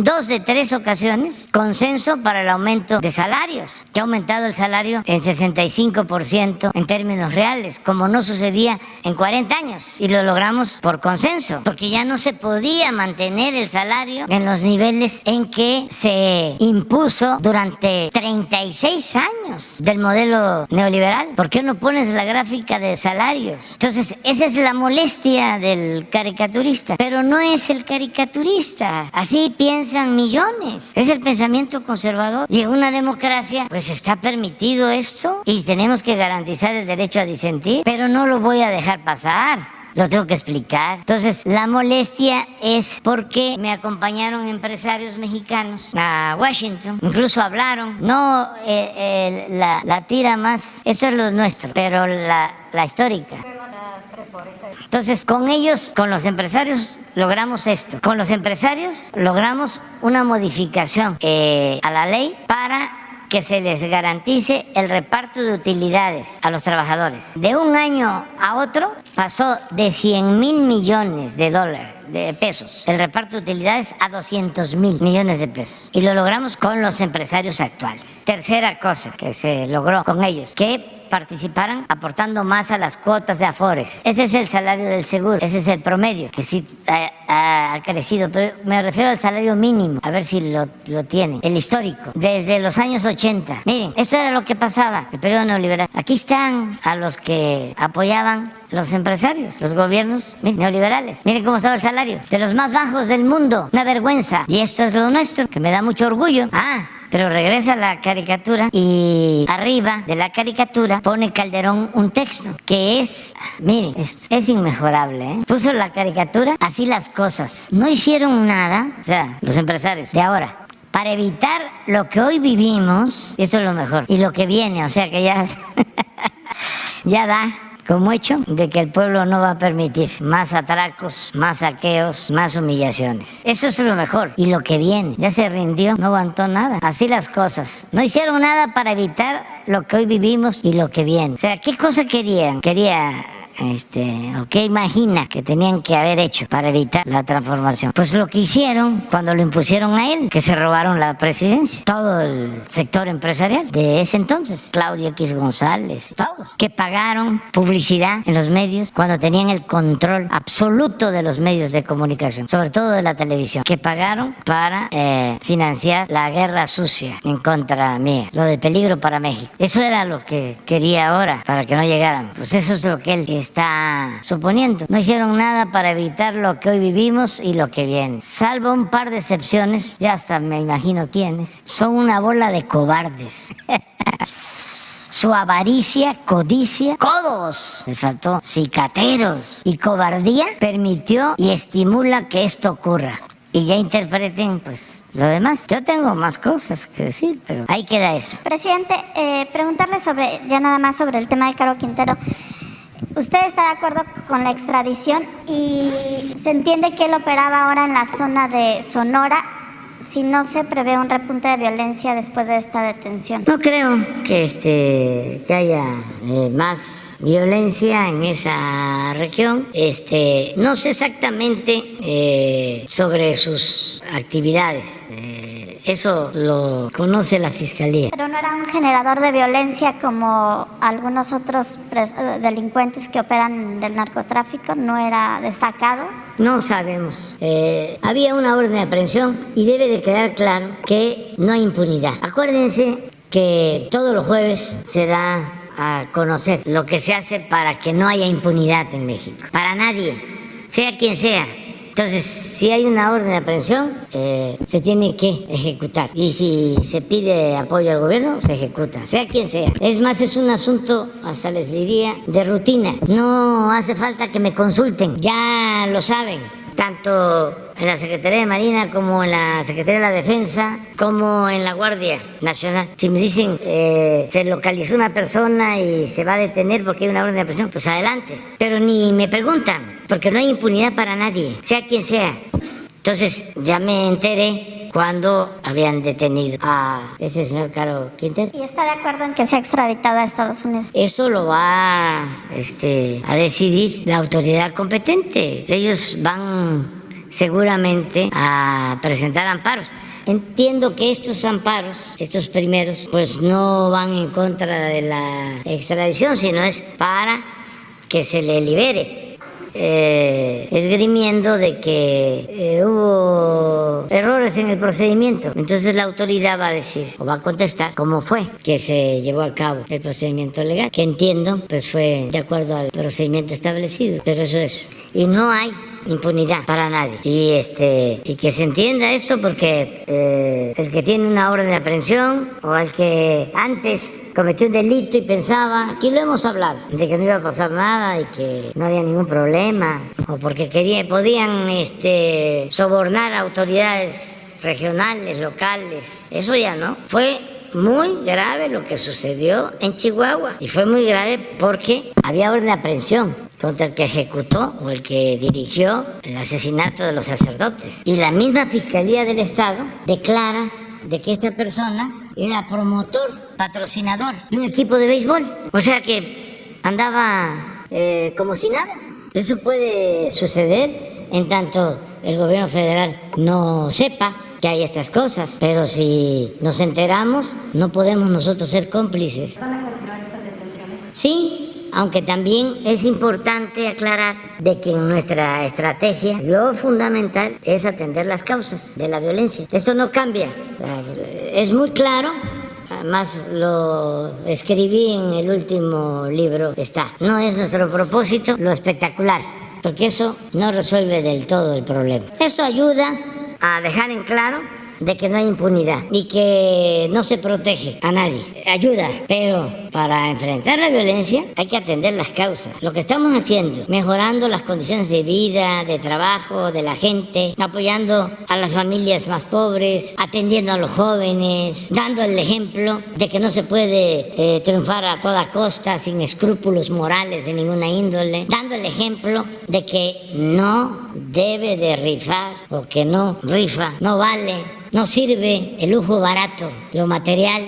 2 de 3 ocasiones consenso para el aumento de salarios, que ha aumentado el salario en 65% en términos reales, como no sucedía en 40 años, y lo logramos por consenso, porque ya no se podía mantener el salario en los niveles en que se impuso durante 36 años del modelo neoliberal. ¿Por qué no pones la gráfica de salarios? Entonces, esa es la molestia del caricaturista, pero no es el caricaturista, así piensan millones. Es el pensamiento conservador. Y en una democracia, pues está permitido esto y tenemos que garantizar el derecho a disentir, pero no lo voy a dejar pasar. Lo tengo que explicar. Entonces, la molestia es porque me acompañaron empresarios mexicanos a Washington. Incluso hablaron. No la tira más, eso es lo nuestro, pero la histórica. Entonces, con ellos, con los empresarios, logramos esto. Con los empresarios logramos una modificación a la ley para que se les garantice el reparto de utilidades a los trabajadores. De un año a otro pasó de 100,000 millones de pesos el reparto de utilidades a 200,000 millones de pesos. Y lo logramos con los empresarios actuales. Tercera cosa que se logró con ellos, que participaran aportando más a las cuotas de Afores. Ese es el salario del seguro, ese es el promedio, que sí ha crecido, pero me refiero al salario mínimo, a ver si lo tienen, el histórico, desde los años 80. Miren, esto era lo que pasaba, el periodo neoliberal. Aquí están a los que apoyaban los empresarios, los gobiernos neoliberales. Miren cómo estaba el salario, de los más bajos del mundo, una vergüenza. Y esto es lo nuestro, que me da mucho orgullo. Pero regresa la caricatura y arriba de la caricatura pone Calderón un texto que es, miren, es inmejorable, ¿eh? Puso la caricatura, así las cosas. No hicieron nada, o sea, los empresarios de ahora, para evitar lo que hoy vivimos, y esto es lo mejor, y lo que viene, o sea que ya, ya da como hecho de que el pueblo no va a permitir más atracos, más saqueos, más humillaciones. Eso es lo mejor. Y lo que viene, ya se rindió, no aguantó nada. Así las cosas. No hicieron nada para evitar lo que hoy vivimos y lo que viene. O sea, ¿qué cosa querían? ¿O qué imagina que tenían que haber hecho para evitar la transformación? Pues lo que hicieron cuando lo impusieron a él, que se robaron la presidencia. Todo el sector empresarial de ese entonces, Claudio X González, todos, que pagaron publicidad en los medios cuando tenían el control absoluto de los medios de comunicación, sobre todo de la televisión, que pagaron para financiar la guerra sucia en contra mía, lo de peligro para México. Eso era lo que quería ahora, para que no llegaran. Pues eso es lo que él está suponiendo. No hicieron nada para evitar lo que hoy vivimos y lo que viene. Salvo un par de excepciones, ya hasta me imagino quiénes. Son una bola de cobardes. Su avaricia, codicia, codos, les faltó, cicateros y cobardía permitió y estimula que esto ocurra. y ya interpreten pues lo demás. Yo tengo más cosas que decir, pero ahí queda eso. Presidente, preguntarle ya nada más sobre el tema de Caro Quintero. ¿Usted está de acuerdo con la extradición y se entiende que él operaba ahora en la zona de Sonora si no se prevé un repunte de violencia después de esta detención? No creo que haya más violencia en esa región. No sé exactamente sobre sus actividades. Eso lo conoce la Fiscalía. Pero no era un generador de violencia como algunos otros delincuentes que operan del narcotráfico, no era destacado. No sabemos. Había una orden de aprehensión y debe de quedar claro que no hay impunidad. Acuérdense que todos los jueves se da a conocer lo que se hace para que no haya impunidad en México. Para nadie, sea quien sea. Entonces, si hay una orden de aprehensión, se tiene que ejecutar. Y si se pide apoyo al gobierno, se ejecuta, sea quien sea. Es más, es un asunto, hasta les diría, de rutina. No hace falta que me consulten, ya lo saben. Tanto en la Secretaría de Marina como en la Secretaría de la Defensa, como en la Guardia Nacional. Si me dicen se localizó una persona y se va a detener porque hay una orden de aprehensión, pues adelante. Pero ni me preguntan, porque no hay impunidad para nadie, sea quien sea. Entonces ya me enteré cuando habían detenido a ese señor Caro Quintero. ¿Y está de acuerdo en que sea extraditado a Estados Unidos? Eso lo va a decidir la autoridad competente. Ellos van seguramente a presentar amparos. Entiendo que estos amparos, estos primeros, pues no van en contra de la extradición, sino es para que se le libere. Esgrimiendo de que hubo errores en el procedimiento. Entonces la autoridad va a decir o va a contestar cómo fue que se llevó a cabo el procedimiento legal, que entiendo pues fue de acuerdo al procedimiento establecido, pero eso es. Y no hay impunidad para nadie. Y que se entienda esto porque el que tiene una orden de aprehensión o el que antes cometió un delito y pensaba, aquí lo hemos hablado, de que no iba a pasar nada y que no había ningún problema, o porque podían sobornar a autoridades regionales, locales, eso ya no. Fue muy grave lo que sucedió en Chihuahua y fue muy grave porque había orden de aprehensión contra el que ejecutó o el que dirigió el asesinato de los sacerdotes. Y la misma Fiscalía del Estado declara de que esta persona era promotor, patrocinador de un equipo de béisbol. O sea que andaba como si nada. Eso puede suceder en tanto el gobierno federal no sepa que hay estas cosas, pero si nos enteramos, no podemos nosotros ser cómplices. Sí, aunque también es importante aclarar de que en nuestra estrategia lo fundamental es atender las causas de la violencia. Esto no cambia, es muy claro. Además lo escribí en el último libro, está. No es nuestro propósito lo espectacular, porque eso no resuelve del todo el problema. Eso ayuda a dejar en claro de que no hay impunidad y que no se protege a nadie. Ayuda, pero para enfrentar la violencia hay que atender las causas. Lo que estamos haciendo, mejorando las condiciones de vida, de trabajo de la gente, apoyando a las familias más pobres, atendiendo a los jóvenes, dando el ejemplo de que no se puede triunfar a toda costa sin escrúpulos morales de ninguna índole, dando el ejemplo de que no debe de rifar o que no rifa, no vale, no sirve el lujo barato, lo material,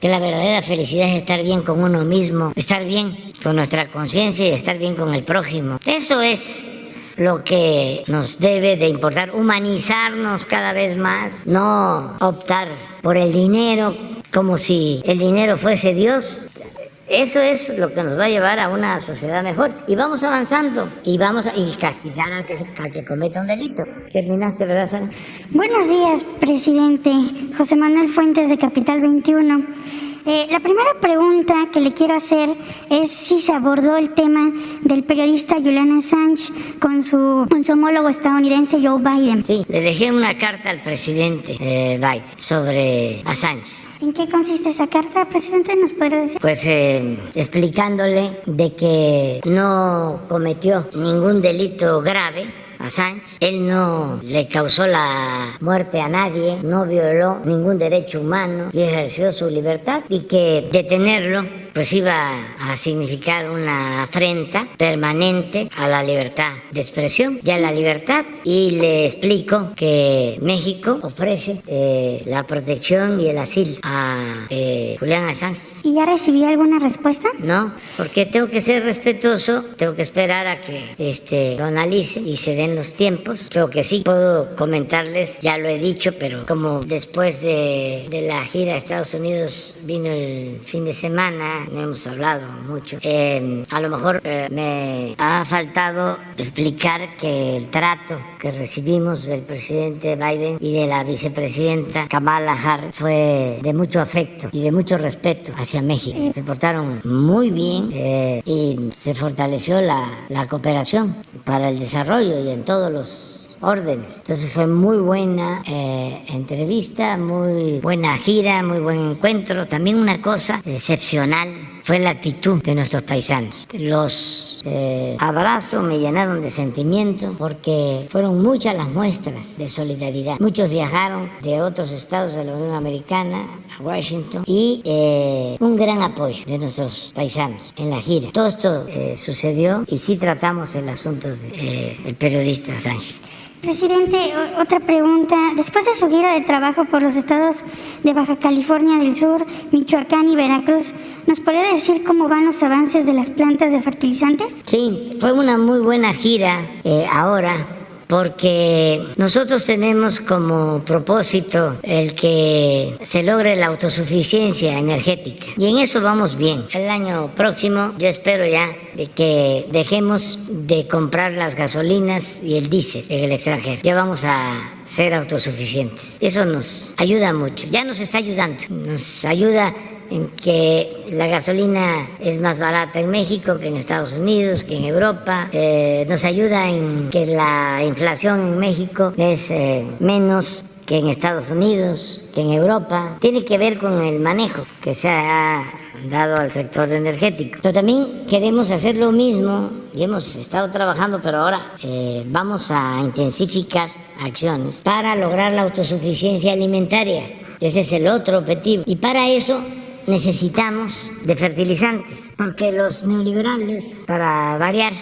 que la verdadera felicidad es estar bien con uno mismo, estar bien con nuestra conciencia y estar bien con el prójimo. Eso es lo que nos debe de importar, humanizarnos cada vez más, no optar por el dinero como si el dinero fuese Dios. Eso es lo que nos va a llevar a una sociedad mejor. Y vamos avanzando y vamos a castigar al que cometa un delito. ¿Terminaste, verdad, Sara? Buenos días, presidente. José Manuel Fuentes, de Capital 21. La primera pregunta que le quiero hacer es si se abordó el tema del periodista Julian Assange con su homólogo estadounidense Joe Biden. Sí, le dejé una carta al presidente Biden sobre Assange. ¿En qué consiste esa carta, presidente? ¿Nos puede decir? Pues explicándole de que no cometió ningún delito grave Assange. Él no le causó la muerte a nadie, no violó ningún derecho humano y ejerció su libertad, y que detenerlo pues iba a significar una afrenta permanente a la libertad de expresión y a la libertad. Y le explico que México ofrece la protección y el asilo a Julián Assange. ¿Y ya recibió alguna respuesta? No, porque tengo que ser respetuoso, tengo que esperar a que lo analice y se den los tiempos. Creo que sí puedo comentarles, ya lo he dicho, pero como después de la gira a Estados Unidos vino el fin de semana, no hemos hablado mucho. A lo mejor me ha faltado explicar que el trato que recibimos del presidente Biden y de la vicepresidenta Kamala Harris fue de mucho afecto y de mucho respeto hacia México. Se portaron muy bien y se fortaleció la cooperación para el desarrollo y en todos los órdenes. Entonces fue muy buena entrevista, muy buena gira, muy buen encuentro. También una cosa excepcional fue la actitud de nuestros paisanos. Los abrazos me llenaron de sentimiento porque fueron muchas las muestras de solidaridad. Muchos viajaron de otros estados de la Unión Americana a Washington y un gran apoyo de nuestros paisanos en la gira. Todo esto sucedió y sí tratamos el asunto del periodista Assange. Presidente, otra pregunta. Después de su gira de trabajo por los estados de Baja California del Sur, Michoacán y Veracruz, ¿nos podría decir cómo van los avances de las plantas de fertilizantes? Sí, fue una muy buena gira ahora, porque nosotros tenemos como propósito el que se logre la autosuficiencia energética y en eso vamos bien. El año próximo yo espero ya de que dejemos de comprar las gasolinas y el diésel en el extranjero. Ya vamos a ser autosuficientes. Eso nos ayuda mucho, ya nos está ayudando, nos ayuda en que la gasolina es más barata en México que en Estados Unidos, que en Europa. Nos ayuda en que la inflación en México es menos que en Estados Unidos, que en Europa. Tiene que ver con el manejo que se ha dado al sector energético. Pero también queremos hacer lo mismo y hemos estado trabajando, pero ahora vamos a intensificar acciones para lograr la autosuficiencia alimentaria. Ese es el otro objetivo. Y para eso necesitamos de fertilizantes, porque los neoliberales, para variar,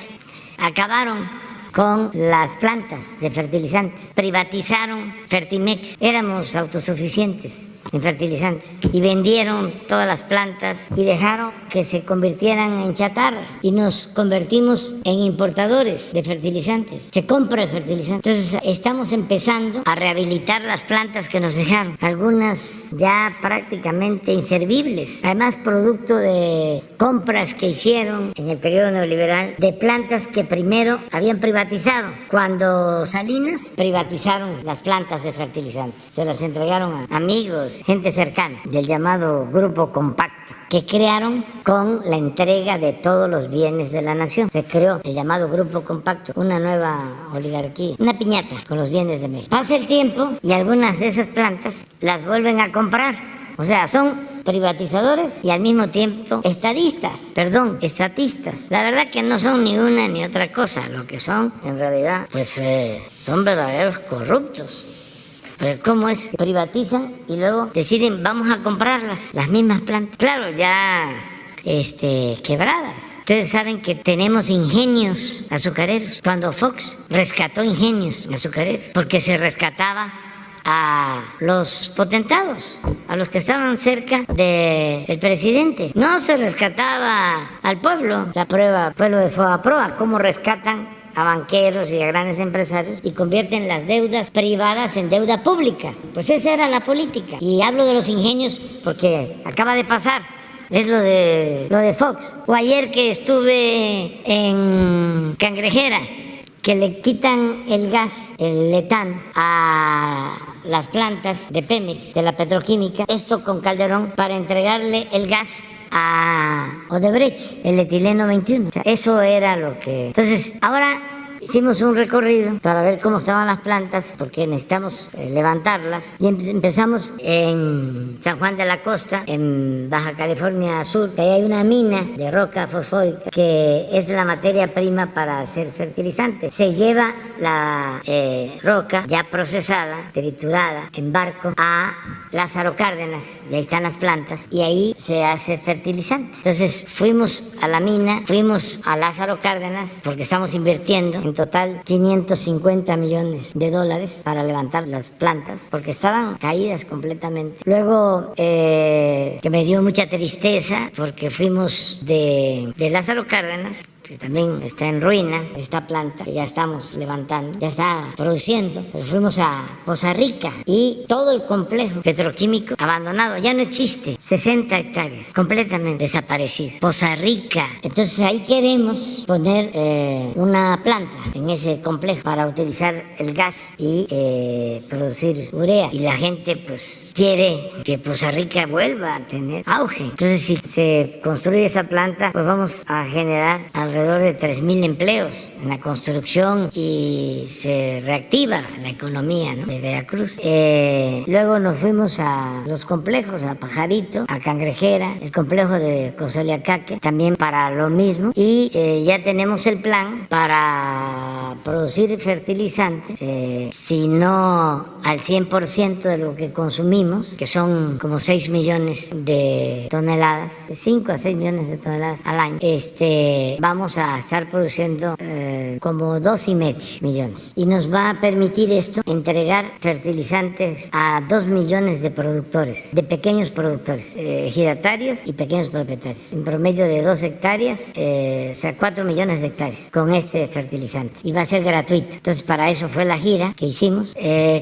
acabaron con las plantas de fertilizantes, privatizaron Fertimex, éramos autosuficientes en fertilizantes y vendieron todas las plantas y dejaron que se convirtieran en chatarra y nos convertimos en importadores de fertilizantes. Se compra el fertilizante. Entonces estamos empezando a rehabilitar las plantas que nos dejaron, algunas ya prácticamente inservibles, además producto de compras que hicieron en el periodo neoliberal de plantas que primero habían privatizado. Cuando Salinas privatizaron las plantas de fertilizantes, se las entregaron a amigos, gente cercana del llamado Grupo Compacto, que crearon con la entrega de todos los bienes de la nación. Se creó el llamado Grupo Compacto, una nueva oligarquía, una piñata con los bienes de México. Pasa el tiempo y algunas de esas plantas las vuelven a comprar. O sea, son privatizadores y al mismo tiempo estatistas. La verdad que no son ni una ni otra cosa. Lo que son, en realidad, pues son verdaderos corruptos. Pero ¿cómo es? Privatizan y luego deciden, vamos a comprarlas, las mismas plantas. Claro, ya quebradas. Ustedes saben que tenemos ingenios azucareros. Cuando Fox rescató ingenios azucareros, porque se rescataba a los potentados, a los que estaban cerca del presidente. No se rescataba al pueblo. La prueba fue lo de Fobaproa, cómo rescatan a banqueros y a grandes empresarios y convierten las deudas privadas en deuda pública. Pues esa era la política. Y hablo de los ingenios porque acaba de pasar. Es lo de Fox. O ayer que estuve en Cangrejera, que le quitan el gas, el etán, a las plantas de Pemex, de la petroquímica, esto con Calderón, para entregarle el gas a Odebrecht, el etileno 21. O sea, eso era lo que... Entonces, ahora hicimos un recorrido para ver cómo estaban las plantas, porque necesitamos levantarlas. Y empezamos en San Juan de la Costa, en Baja California Sur, que ahí hay una mina de roca fosfórica que es la materia prima para hacer fertilizante. Se lleva la roca ya procesada, triturada, en barco a Lázaro Cárdenas, y ahí están las plantas, y ahí se hace fertilizante. Entonces fuimos a la mina, fuimos a Lázaro Cárdenas, porque estamos invirtiendo en total $550 millones para levantar las plantas, porque estaban caídas completamente. Luego, que me dio mucha tristeza, porque fuimos de Lázaro Cárdenas, que también está en ruina, esta planta que ya estamos levantando, ya está produciendo. Pero fuimos a Poza Rica y todo el complejo petroquímico abandonado, ya no existe, 60 hectáreas, completamente desaparecido. Poza Rica. Entonces ahí queremos poner una planta en ese complejo para utilizar el gas y producir urea. Y la gente pues quiere que Poza Rica vuelva a tener auge. Entonces si se construye esa planta, pues vamos a generar alrededor de 3,000 empleos en la construcción y se reactiva la economía, ¿no?, de Veracruz. Luego nos fuimos a los complejos, a Pajarito, a Cangrejera, el complejo de Cozoleacaque, también para lo mismo. Y ya tenemos el plan para producir fertilizante, si no al 100% de lo que consumimos, que son como 6 millones de toneladas, de 5 a 6 millones de toneladas al año. Vamos a estar produciendo como 2,5 millones. Y nos va a permitir esto entregar fertilizantes a 2 millones de productores, de pequeños productores, ejidatarios y pequeños propietarios. En promedio de 2 hectáreas, o sea, 4 millones de hectáreas con este fertilizante. Y va a ser gratuito. Entonces, para eso fue la gira que hicimos.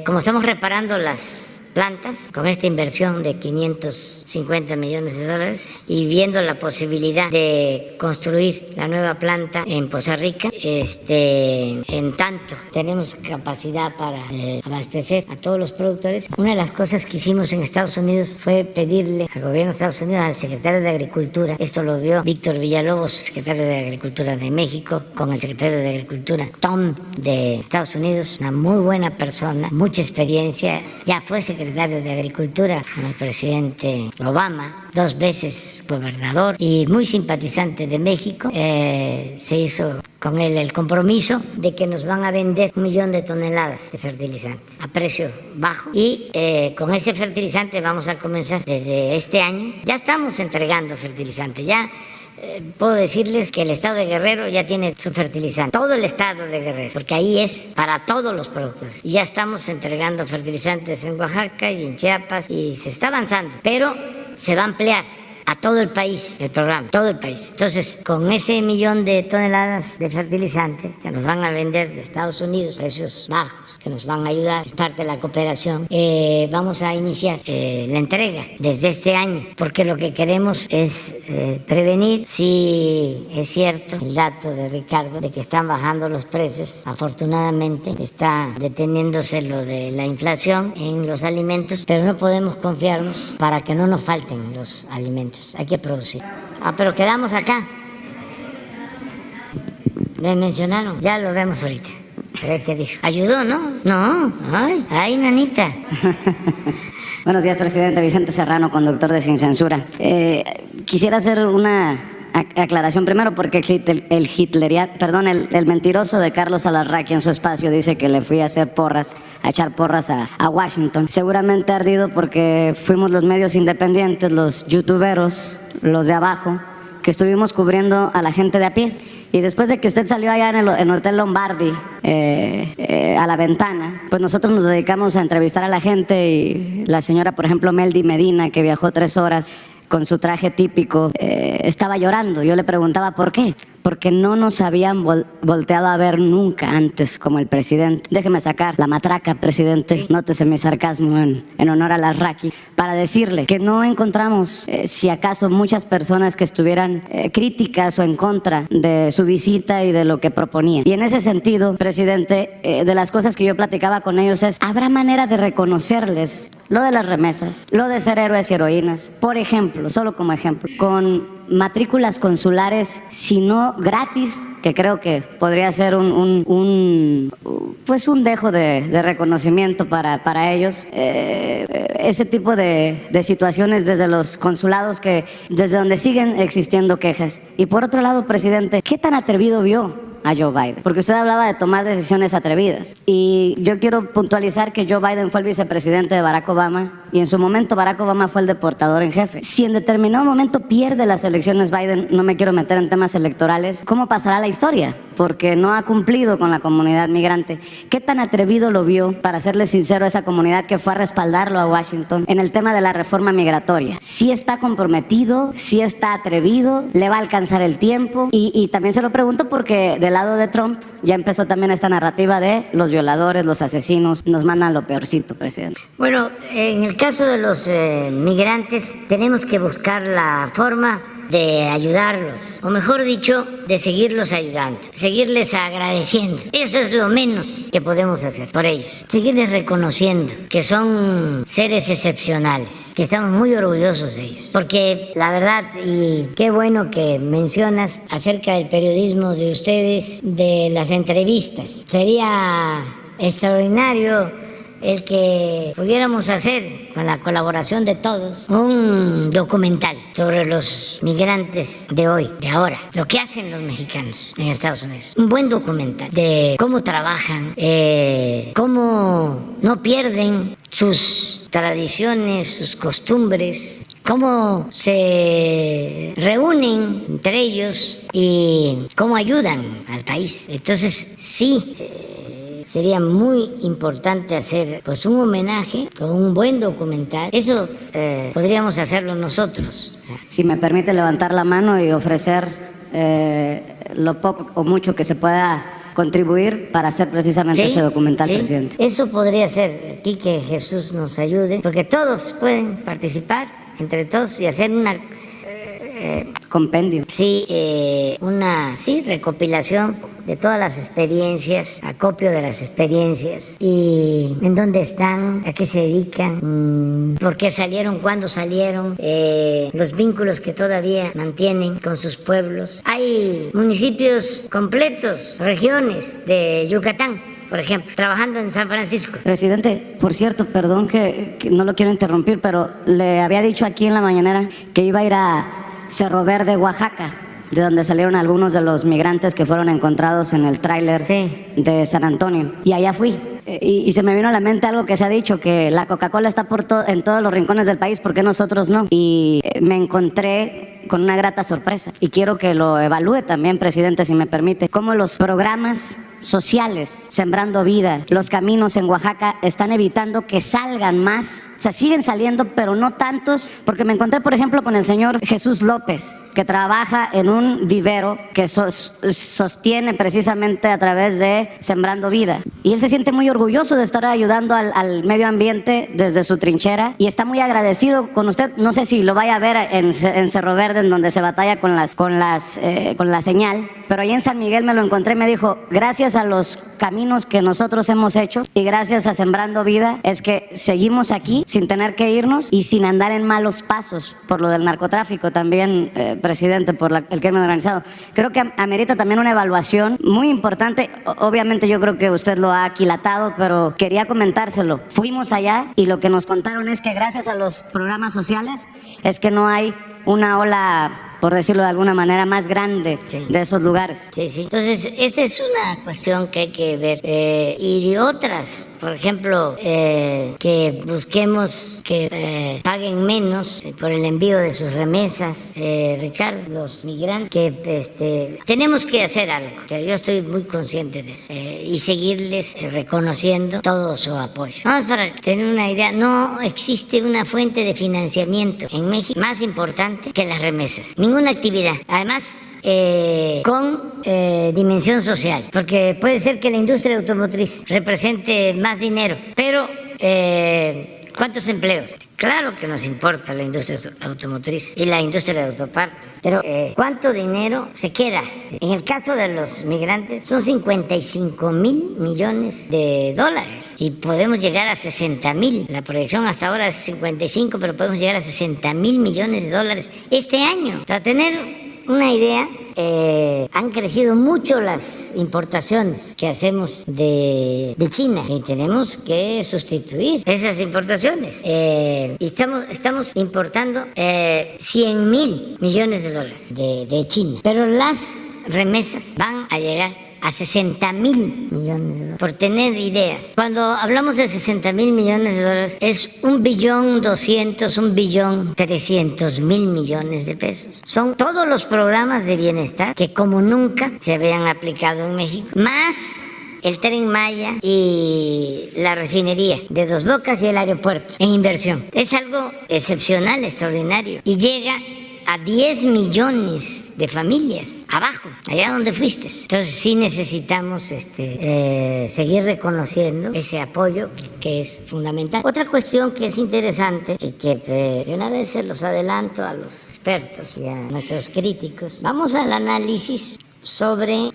Como estamos reparando las plantas con esta inversión de $550 millones y viendo la posibilidad de construir la nueva planta en Poza Rica, en tanto tenemos capacidad para abastecer a todos los productores. Una de las cosas que hicimos en Estados Unidos fue pedirle al gobierno de Estados Unidos, al secretario de Agricultura, esto lo vio Víctor Villalobos, secretario de Agricultura de México, con el secretario de Agricultura Tom de Estados Unidos, una muy buena persona, mucha experiencia, ya fue secretario de Agricultura con el presidente Obama, 2 veces gobernador y muy simpatizante de México. Se hizo con él el compromiso de que nos van a vender 1 millón de toneladas de fertilizantes a precio bajo, y con ese fertilizante vamos a comenzar desde este año. Ya estamos entregando fertilizante, ya puedo decirles que el estado de Guerrero ya tiene su fertilizante, todo el estado de Guerrero, porque ahí es para todos los productores. Y ya estamos entregando fertilizantes en Oaxaca y en Chiapas, y se está avanzando, pero se va a ampliar a todo el país el programa, todo el país. Entonces, con ese 1 millón de toneladas de fertilizante que nos van a vender de Estados Unidos, precios bajos, que nos van a ayudar, es parte de la cooperación, vamos a iniciar la entrega desde este año, porque lo que queremos es prevenir. Si es cierto el dato de Ricardo de que están bajando los precios, afortunadamente está deteniéndose lo de la inflación en los alimentos, pero no podemos confiarnos para que no nos falten los alimentos. Hay que producir. Pero quedamos acá. Me mencionaron, ya lo vemos ahorita. A ver qué dijo. ¿Ayudó, no? No. Ay, nanita. Buenos días, presidente. Vicente Serrano, conductor de Sin Censura. Quisiera hacer una aclaración primero, porque el mentiroso de Carlos Alarraqui en su espacio dice que le fui a hacer porras, a echar porras a Washington. Seguramente ardido porque fuimos los medios independientes, los youtuberos, los de abajo, que estuvimos cubriendo a la gente de a pie. Y después de que usted salió allá en el Hotel Lombardi, a la ventana, pues nosotros nos dedicamos a entrevistar a la gente, y la señora, por ejemplo, Meldy Medina, que viajó 3 horas con su traje típico, estaba llorando. Yo le preguntaba por qué. Porque no nos habían volteado a ver nunca antes como el presidente. Déjeme sacar la matraca, presidente, nótese mi sarcasmo en honor a Alarraqui, para decirle que no encontramos, si acaso, muchas personas que estuvieran críticas o en contra de su visita y de lo que proponía. Y en ese sentido, presidente, de las cosas que yo platicaba con ellos es, ¿habrá manera de reconocerles lo de las remesas, lo de ser héroes y heroínas? Por ejemplo, solo como ejemplo, con matrículas consulares, si no gratis, que creo que podría ser pues un dejo de reconocimiento para ellos. Ese tipo de situaciones desde los consulados, que desde donde siguen existiendo quejas. Y por otro lado, presidente, ¿qué tan atrevido vio a Joe Biden? Porque usted hablaba de tomar decisiones atrevidas. Y yo quiero puntualizar que Joe Biden fue el vicepresidente de Barack Obama y en su momento Barack Obama fue el deportador en jefe. Si en determinado momento pierde las elecciones Biden, no me quiero meter en temas electorales, ¿cómo pasará la historia? Porque no ha cumplido con la comunidad migrante. ¿Qué tan atrevido lo vio, para serle sincero, a esa comunidad que fue a respaldarlo a Washington en el tema de la reforma migratoria? ¿Sí está comprometido? ¿Sí está atrevido? ¿Le va a alcanzar el tiempo? Y también se lo pregunto porque del lado de Trump ya empezó también esta narrativa de los violadores, los asesinos, nos mandan lo peorcito, presidente. Bueno, en el caso de los migrantes tenemos que buscar la forma de ayudarlos, o mejor dicho, de seguirlos ayudando, seguirles agradeciendo. Eso es lo menos que podemos hacer por ellos. Seguirles reconociendo que son seres excepcionales, que estamos muy orgullosos de ellos. Porque la verdad, y qué bueno que mencionas acerca del periodismo de ustedes, de las entrevistas. Sería extraordinario el que pudiéramos hacer, con la colaboración de todos, un documental sobre los migrantes de hoy, de ahora, lo que hacen los mexicanos en Estados Unidos. Un buen documental de cómo trabajan, cómo no pierden sus tradiciones, sus costumbres, cómo se reúnen entre ellos y cómo ayudan al país. Entonces, sí, sería muy importante hacer pues un homenaje con un buen documental. Eso podríamos hacerlo nosotros. O sea, si me permite levantar la mano y ofrecer lo poco o mucho que se pueda contribuir para hacer precisamente ese documental, presidente. Eso podría ser. Aquí que Jesús nos ayude, porque todos pueden participar, entre todos, y hacer una compendio. Sí, una recopilación de todas las experiencias, acopio de las experiencias y en dónde están, a qué se dedican, por qué salieron, cuándo salieron, los vínculos que todavía mantienen con sus pueblos. Hay municipios completos, regiones de Yucatán, por ejemplo, trabajando en San Francisco. Presidente, por cierto, perdón que no lo quiero interrumpir, pero le había dicho aquí en la mañanera que iba a ir a Cerro Verde, Oaxaca, de donde salieron algunos de los migrantes que fueron encontrados en el tráiler de San Antonio. Y allá fui. Y se me vino a la mente algo que se ha dicho, que la Coca-Cola está en todos los rincones del país, ¿por qué nosotros no? Y me encontré con una grata sorpresa. Y quiero que lo evalúe también, presidente, si me permite, cómo los programas sociales, Sembrando Vida, los caminos en Oaxaca, están evitando que salgan más. O sea, siguen saliendo, pero no tantos, porque me encontré, por ejemplo, con el señor Jesús López, que trabaja en un vivero que sostiene precisamente a través de Sembrando Vida. Y él se siente muy orgulloso de estar ayudando al medio ambiente desde su trinchera y está muy agradecido con usted. No sé si lo vaya a ver en Cerro Verde, en donde se batalla con la señal, pero ahí en San Miguel me lo encontré y me dijo, gracias a los caminos que nosotros hemos hecho y gracias a Sembrando Vida es que seguimos aquí sin tener que irnos y sin andar en malos pasos por lo del narcotráfico también, presidente, por el crimen organizado. Creo que amerita también una evaluación muy importante. Obviamente yo creo que usted lo ha aquilatado, pero quería comentárselo. Fuimos allá y lo que nos contaron es que gracias a los programas sociales es que no hay una ola, por decirlo de alguna manera, más grande de esos lugares. Sí. Entonces, esta es una cuestión que hay que ver. Y de otras, por ejemplo, que busquemos que paguen menos por el envío de sus remesas. Ricardo, los migrantes, que tenemos que hacer algo. O sea, yo estoy muy consciente de eso. Y seguirles reconociendo todo su apoyo. Vamos, para tener una idea, no existe una fuente de financiamiento en México más importante que las remesas. Ninguna actividad. Además, con dimensión social, porque puede ser que la industria automotriz represente más dinero, pero ¿Cuántos empleos? Claro que nos importa la industria automotriz y la industria de autopartes, pero ¿cuánto dinero se queda? En el caso de los migrantes son 55,000 millones de dólares y podemos llegar a 60,000. La proyección hasta ahora es 55, pero podemos llegar a 60,000 millones de dólares este año. Para tener una idea, han crecido mucho las importaciones que hacemos de China y tenemos que sustituir esas importaciones. Y estamos importando 100,000 millones de dólares de China, pero las remesas van a llegar a 60,000 millones de dólares. Por tener ideas, cuando hablamos de 60,000 millones de dólares, es 1.200.000, 1.300.000 millones de pesos. Son todos los programas de bienestar que como nunca se habían aplicado en México, más el Tren Maya y la refinería de Dos Bocas y el aeropuerto en inversión. Es algo excepcional, extraordinario, y llega a 10 millones de familias abajo, allá donde fuiste. Entonces sí necesitamos seguir reconociendo ese apoyo que es fundamental. Otra cuestión que es interesante y que de una vez se los adelanto a los expertos y a nuestros críticos, vamos al análisis sobre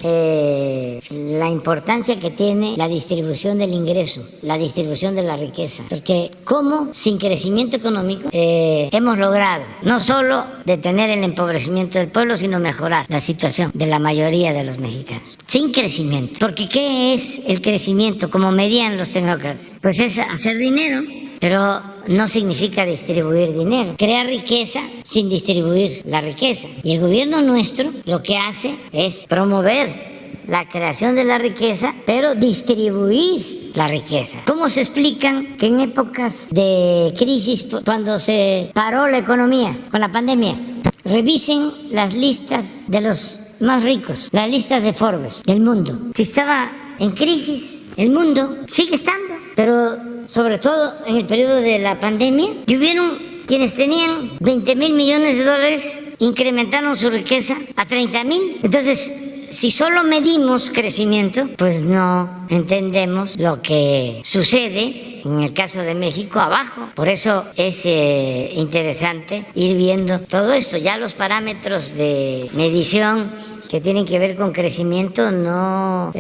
la importancia que tiene la distribución del ingreso, la distribución de la riqueza. Porque cómo sin crecimiento económico hemos logrado no solo detener el empobrecimiento del pueblo, sino mejorar la situación de la mayoría de los mexicanos. Sin crecimiento. Porque ¿qué es el crecimiento como medían los tecnócratas? Pues es hacer dinero, pero no significa distribuir dinero. Crear riqueza sin distribuir la riqueza. Y el gobierno nuestro lo que hace es promover la creación de la riqueza, pero distribuir la riqueza. ¿Cómo se explican que en épocas de crisis, cuando se paró la economía con la pandemia, revisen las listas de los más ricos, las listas de Forbes del mundo? Si estaba en crisis el mundo, sigue estando, pero sobre todo en el periodo de la pandemia, y hubieron quienes tenían 20,000 millones de dólares, incrementaron su riqueza a 30,000. Entonces, si solo medimos crecimiento, pues no entendemos lo que sucede en el caso de México abajo. Por eso es interesante ir viendo todo esto. Ya los parámetros de medición que tienen que ver con crecimiento no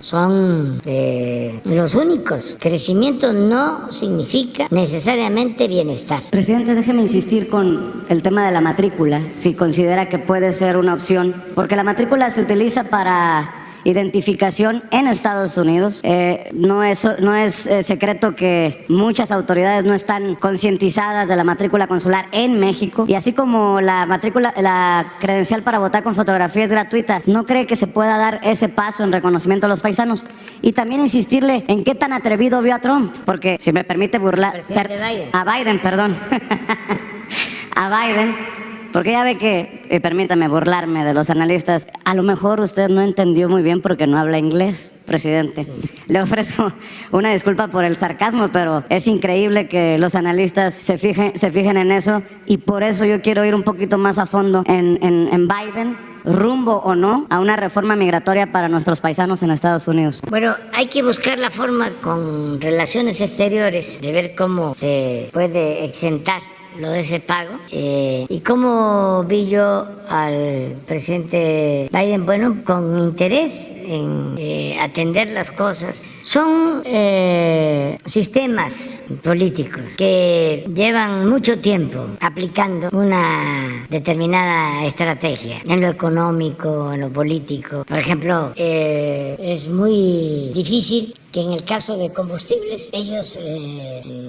son los únicos. Crecimiento no significa necesariamente bienestar. Presidente, déjeme insistir con el tema de la matrícula, si considera que puede ser una opción, porque la matrícula se utiliza para identificación en Estados Unidos. No es secreto que muchas autoridades no están concientizadas de la matrícula consular en México, y así como la credencial para votar con fotografía es gratuita, ¿no cree que se pueda dar ese paso en reconocimiento a los paisanos? Y también insistirle en qué tan atrevido vio a Trump, porque si me permite burlar a Biden, perdón a Biden, porque ya ve que, permítame burlarme de los analistas, a lo mejor usted no entendió muy bien porque no habla inglés, presidente. Sí. Le ofrezco una disculpa por el sarcasmo, pero es increíble que los analistas se fijen en eso, y por eso yo quiero ir un poquito más a fondo en Biden, rumbo o no a una reforma migratoria para nuestros paisanos en Estados Unidos. Bueno, hay que buscar la forma con relaciones exteriores de ver cómo se puede exentar lo de ese pago. Y cómo vi yo al presidente Biden, bueno, con interés en atender las cosas. Son sistemas políticos que llevan mucho tiempo aplicando una determinada estrategia en lo económico, en lo político. Por ejemplo, es muy difícil que en el caso de combustibles ellos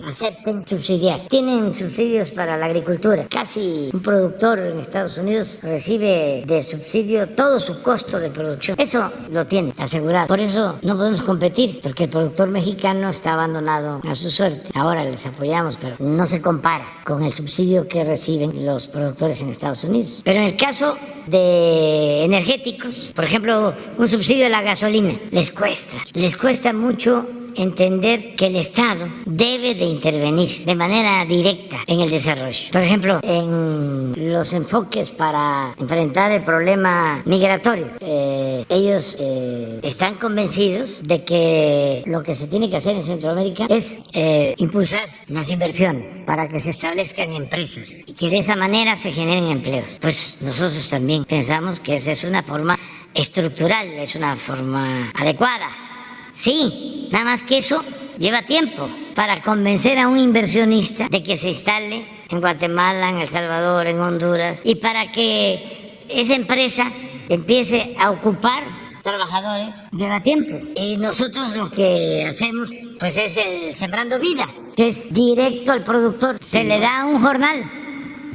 acepten subsidiar. Tienen subsidios para la agricultura. Casi un productor en Estados Unidos recibe de subsidio todo su costo de producción. Eso lo tiene asegurado. Por eso no podemos competir, porque el productor mexicano está abandonado a su suerte. Ahora les apoyamos, pero no se compara con el subsidio que reciben los productores en Estados Unidos. Pero en el caso de energéticos, por ejemplo, un subsidio a la gasolina, les cuesta mucho entender que el Estado debe de intervenir de manera directa en el desarrollo. Por ejemplo, en los enfoques para enfrentar el problema migratorio, ellos están convencidos de que lo que se tiene que hacer en Centroamérica es impulsar las inversiones para que se establezcan empresas y que de esa manera se generen empleos. Pues nosotros también pensamos que esa es una forma estructural, es una forma adecuada. Sí, nada más que eso lleva tiempo para convencer a un inversionista de que se instale en Guatemala, en El Salvador, en Honduras, y para que esa empresa empiece a ocupar trabajadores, lleva tiempo. Y nosotros lo que hacemos pues es el Sembrando Vida, que es directo al productor. Se le da un jornal.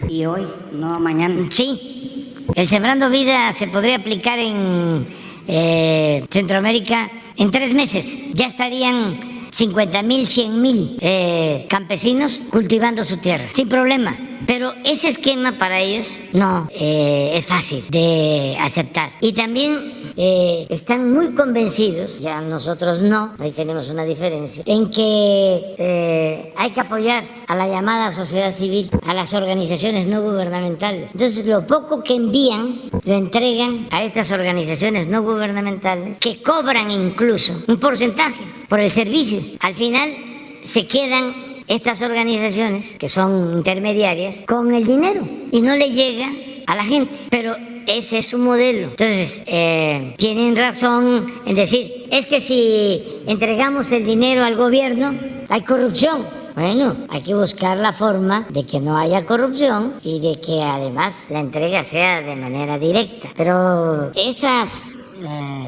Y hoy, no mañana. Sí, el Sembrando Vida se podría aplicar en Centroamérica en 3 meses. Ya estarían 50,000, 100,000 campesinos cultivando su tierra, sin problema. Pero ese esquema para ellos no es fácil de aceptar. Y también están muy convencidos, ya nosotros no, ahí tenemos una diferencia, en que hay que apoyar a la llamada sociedad civil, a las organizaciones no gubernamentales. Entonces, lo poco que envían, lo entregan a estas organizaciones no gubernamentales, que cobran incluso un porcentaje por el servicio. Al final, se quedan estas organizaciones, que son intermediarias, con el dinero y no le llega a la gente. Pero ese es su modelo. Entonces, tienen razón en decir, es que si entregamos el dinero al gobierno, hay corrupción. Bueno, hay que buscar la forma de que no haya corrupción y de que además la entrega sea de manera directa. Pero esas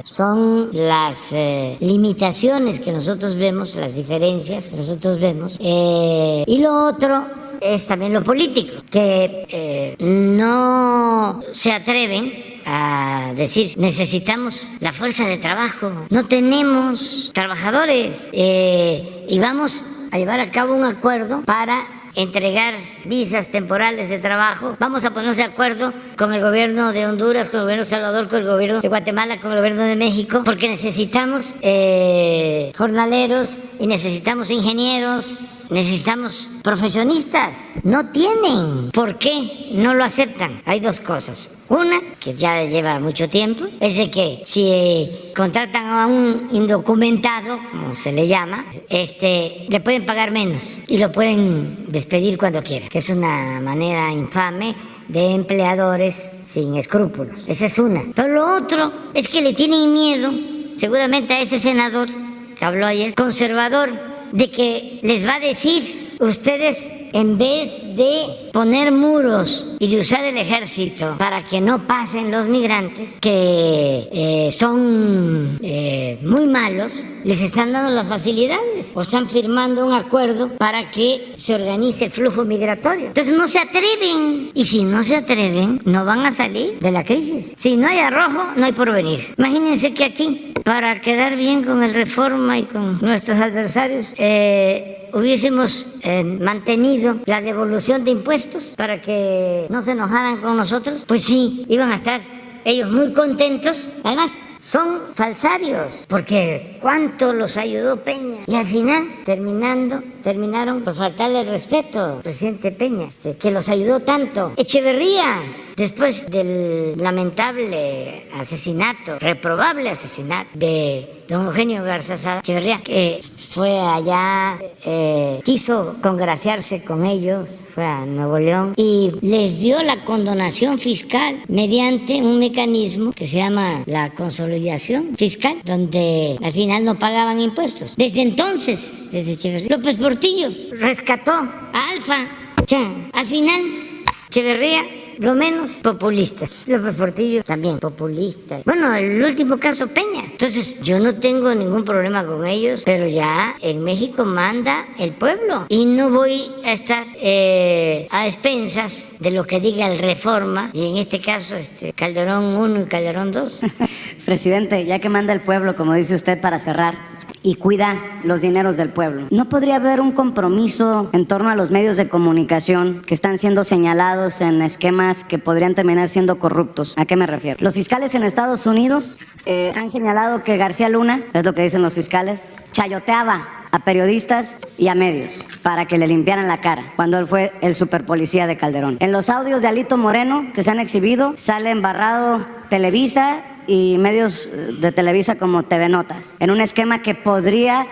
son las limitaciones que nosotros vemos, las diferencias que nosotros vemos. Y lo otro es también lo político, que no se atreven a decir, necesitamos la fuerza de trabajo, no tenemos trabajadores, y vamos a llevar a cabo un acuerdo para entregar visas temporales de trabajo. Vamos a ponernos de acuerdo con el gobierno de Honduras, con el gobierno de Salvador, con el gobierno de Guatemala, con el gobierno de México, porque necesitamos jornaleros y necesitamos ingenieros, necesitamos profesionistas. No tienen. ¿Por qué no lo aceptan? Hay 2 cosas. Una, que ya lleva mucho tiempo, es de que si contratan a un indocumentado, como se le llama, le pueden pagar menos y lo pueden despedir cuando quieran, que es una manera infame de empleadores sin escrúpulos. Esa es una. Pero lo otro es que le tienen miedo, seguramente a ese senador que habló ayer, conservador, de que les va a decir, ustedes en vez de poner muros y de usar el ejército para que no pasen los migrantes, que son muy malos, les están dando las facilidades o están firmando un acuerdo para que se organice el flujo migratorio. Entonces no se atreven, y si no se atreven no van a salir de la crisis. Si no hay arrojo, no hay porvenir. Imagínense que aquí, para quedar bien con el Reforma y con nuestros adversarios, hubiésemos mantenido la devolución de impuestos para que no se enojaran con nosotros, pues sí, iban a estar ellos muy contentos. Además, son falsarios, porque cuánto los ayudó Peña. Y al final, terminaron por faltarle el respeto al presidente Peña, que los ayudó tanto. Echeverría, después del lamentable asesinato, reprobable asesinato de don Eugenio Garza Sada, Echeverría, que fue allá, quiso congraciarse con ellos, fue a Nuevo León y les dio la condonación fiscal mediante un mecanismo que se llama la consolidación fiscal, donde al final no pagaban impuestos. Desde entonces, desde Echeverría, López Portillo rescató a Alfa. O sea, al final, Echeverría, lo menos populista. López Portillo también populista. Bueno, el último caso, Peña. Entonces, yo no tengo ningún problema con ellos, pero ya en México manda el pueblo. Y no voy a estar a expensas de lo que diga el Reforma, y en este caso, Calderón 1 y Calderón 2. Presidente, ya que manda el pueblo, como dice usted, para cerrar, y cuida los dineros del pueblo. ¿No podría haber un compromiso en torno a los medios de comunicación que están siendo señalados en esquemas que podrían terminar siendo corruptos? ¿A qué me refiero? Los fiscales en Estados Unidos han señalado que García Luna, es lo que dicen los fiscales, chayoteaba a periodistas y a medios para que le limpiaran la cara cuando él fue el superpolicía de Calderón. En los audios de Alito Moreno que se han exhibido sale embarrado Televisa y medios de Televisa como TV Notas, en un esquema que podría,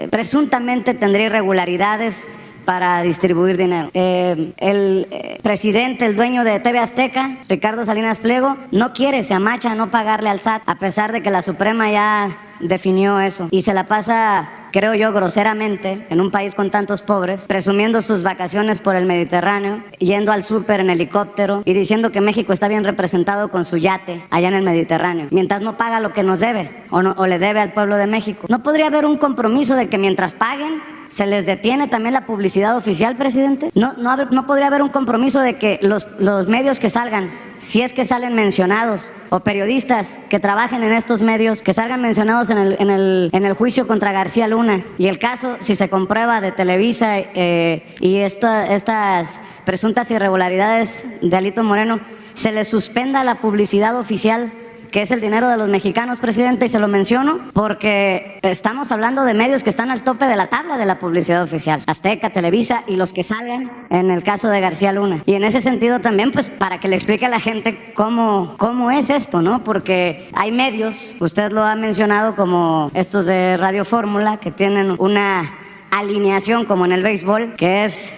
presuntamente tendría irregularidades para distribuir dinero. El presidente, el dueño de TV Azteca, Ricardo Salinas Pliego, no quiere, se amacha a no pagarle al SAT, a pesar de que la Suprema ya definió eso, y se la pasa, creo yo, groseramente, en un país con tantos pobres, presumiendo sus vacaciones por el Mediterráneo, yendo al súper en helicóptero y diciendo que México está bien representado con su yate allá en el Mediterráneo, mientras no paga lo que nos debe o le debe al pueblo de México. ¿No podría haber un compromiso de que mientras paguen se les detiene también la publicidad oficial, presidente? ¿No podría haber un compromiso de que los medios que salgan, si es que salen mencionados, o periodistas que trabajen en estos medios, que salgan mencionados en el juicio contra García Luna, y el caso, si se comprueba, de Televisa y estas presuntas irregularidades de Alito Moreno, se les suspenda la publicidad oficial, que es el dinero de los mexicanos, presidente? Y se lo menciono porque estamos hablando de medios que están al tope de la tabla de la publicidad oficial: Azteca, Televisa y los que salgan en el caso de García Luna. Y en ese sentido también, pues, para que le explique a la gente cómo es esto, ¿no? Porque hay medios, usted lo ha mencionado, como estos de Radio Fórmula, que tienen una alineación como en el béisbol, que es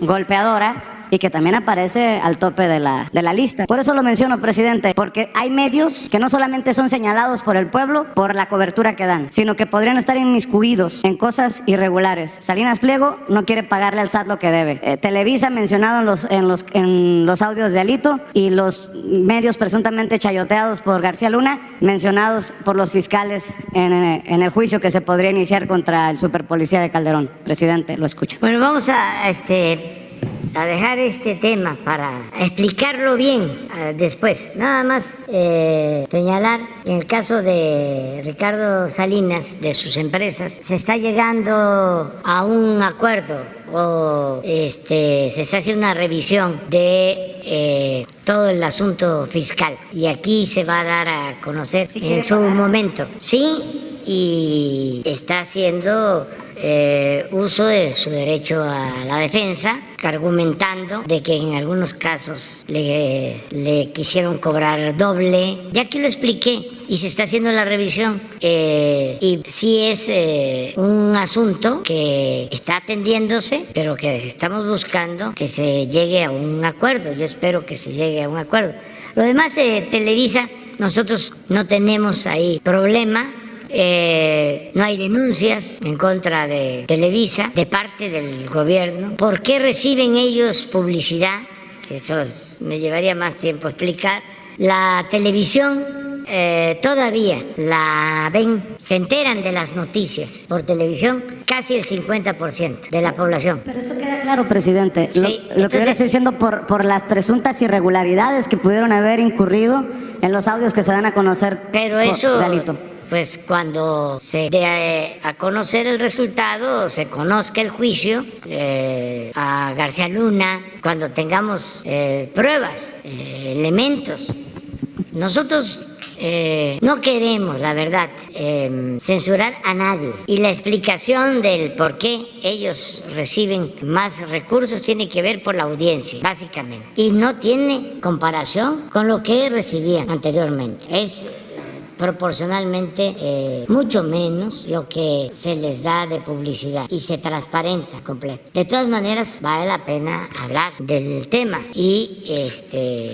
golpeadora, y que también aparece al tope de la lista. Por eso lo menciono, presidente, porque hay medios que no solamente son señalados por el pueblo por la cobertura que dan, sino que podrían estar inmiscuidos en cosas irregulares. Salinas Pliego no quiere pagarle al SAT lo que debe. Televisa, mencionado en los audios de Alito, y los medios presuntamente chayoteados por García Luna, mencionados por los fiscales en el juicio que se podría iniciar contra el superpolicía de Calderón. Presidente, lo escucho. Bueno, vamos a dejar este tema para explicarlo bien después. Nada más señalar que en el caso de Ricardo Salinas, de sus empresas, se está llegando a un acuerdo o se está haciendo una revisión de todo el asunto fiscal, y aquí se va a dar a conocer en su momento. Sí, y está haciendo uso de su derecho a la defensa, argumentando de que en algunos casos le quisieron cobrar doble. Ya que lo expliqué, y se está haciendo la revisión, y sí es un asunto que está atendiéndose, pero que estamos buscando que se llegue a un acuerdo. Yo espero que se llegue a un acuerdo. Lo demás de Televisa, nosotros no tenemos ahí problema. No hay denuncias en contra de Televisa de parte del gobierno. ¿Por qué reciben ellos publicidad? Que eso me llevaría más tiempo explicar. La televisión todavía la ven, se enteran de las noticias por televisión casi el 50% de la población. Pero eso queda claro, presidente. Sí, lo que yo le estoy diciendo por las presuntas irregularidades que pudieron haber incurrido en los audios que se dan a conocer. Pero eso, de Alito, pues cuando se dé a conocer el resultado, se conozca el juicio a García Luna, cuando tengamos pruebas, elementos. Nosotros no queremos, la verdad, censurar a nadie. Y la explicación del por qué ellos reciben más recursos tiene que ver por la audiencia, básicamente. Y no tiene comparación con lo que recibían anteriormente. Es proporcionalmente mucho menos lo que se les da de publicidad y se transparenta completo. De todas maneras, vale la pena hablar del tema y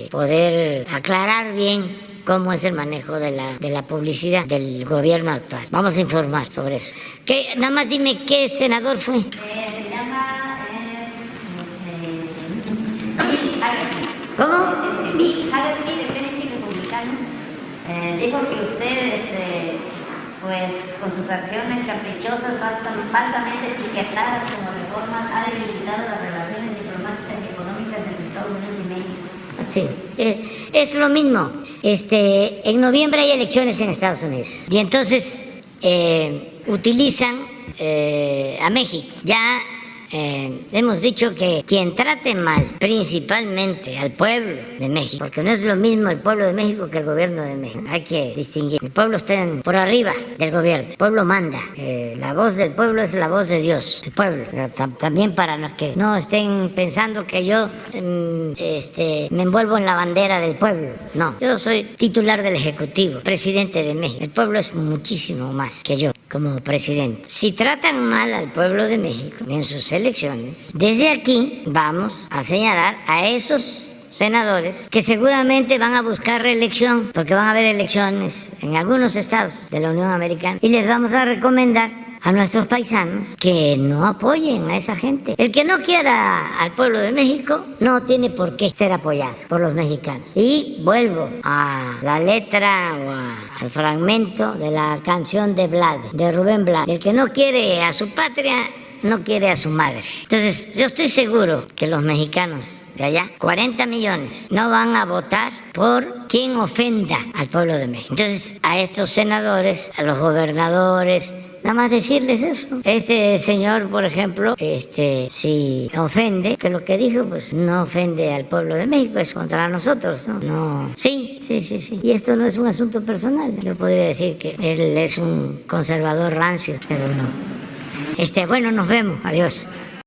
poder aclarar bien cómo es el manejo de la publicidad del gobierno actual. Vamos a informar sobre eso. Nada más dime qué senador fue. se llama ¿Cómo? Mick Hagerty, de Tennessee, republicano. Dijo que usted, pues, con sus acciones caprichosas, falsamente etiquetadas como reformas, ha debilitado las relaciones diplomáticas y económicas entre Estados Unidos y México. Sí, es lo mismo. En noviembre hay elecciones en Estados Unidos. Y entonces utilizan a México. Ya hemos dicho que quien trate mal principalmente al pueblo de México, porque no es lo mismo el pueblo de México que el gobierno de México, hay que distinguir. El pueblo está por arriba del gobierno, el pueblo manda, la voz del pueblo es la voz de Dios, el pueblo. Pero también para que no estén pensando que yo me envuelvo en la bandera del pueblo, no, yo soy titular del Ejecutivo, presidente de México, el pueblo es muchísimo más que yo como presidente. Si tratan mal al pueblo de México en sus elecciones, desde aquí vamos a señalar a esos senadores que seguramente van a buscar reelección, porque van a haber elecciones en algunos estados de la Unión Americana, y les vamos a recomendar a nuestros paisanos que no apoyen a esa gente. El que no quiera al pueblo de México no tiene por qué ser apoyado por los mexicanos. Y vuelvo a la letra o al fragmento de la canción de Blade, de Rubén Blade. El que no quiere a su patria no quiere a su madre. Entonces, yo estoy seguro que los mexicanos de allá, 40 millones, no van a votar por quien ofenda al pueblo de México. Entonces, a estos senadores, a los gobernadores, nada más decirles eso. Este señor, por ejemplo, si ofende, que lo que dijo, pues no ofende al pueblo de México, es contra nosotros, ¿no? No. Sí. Y esto no es un asunto personal. Yo podría decir que él es un conservador rancio, pero no. Bueno, nos vemos. Adiós.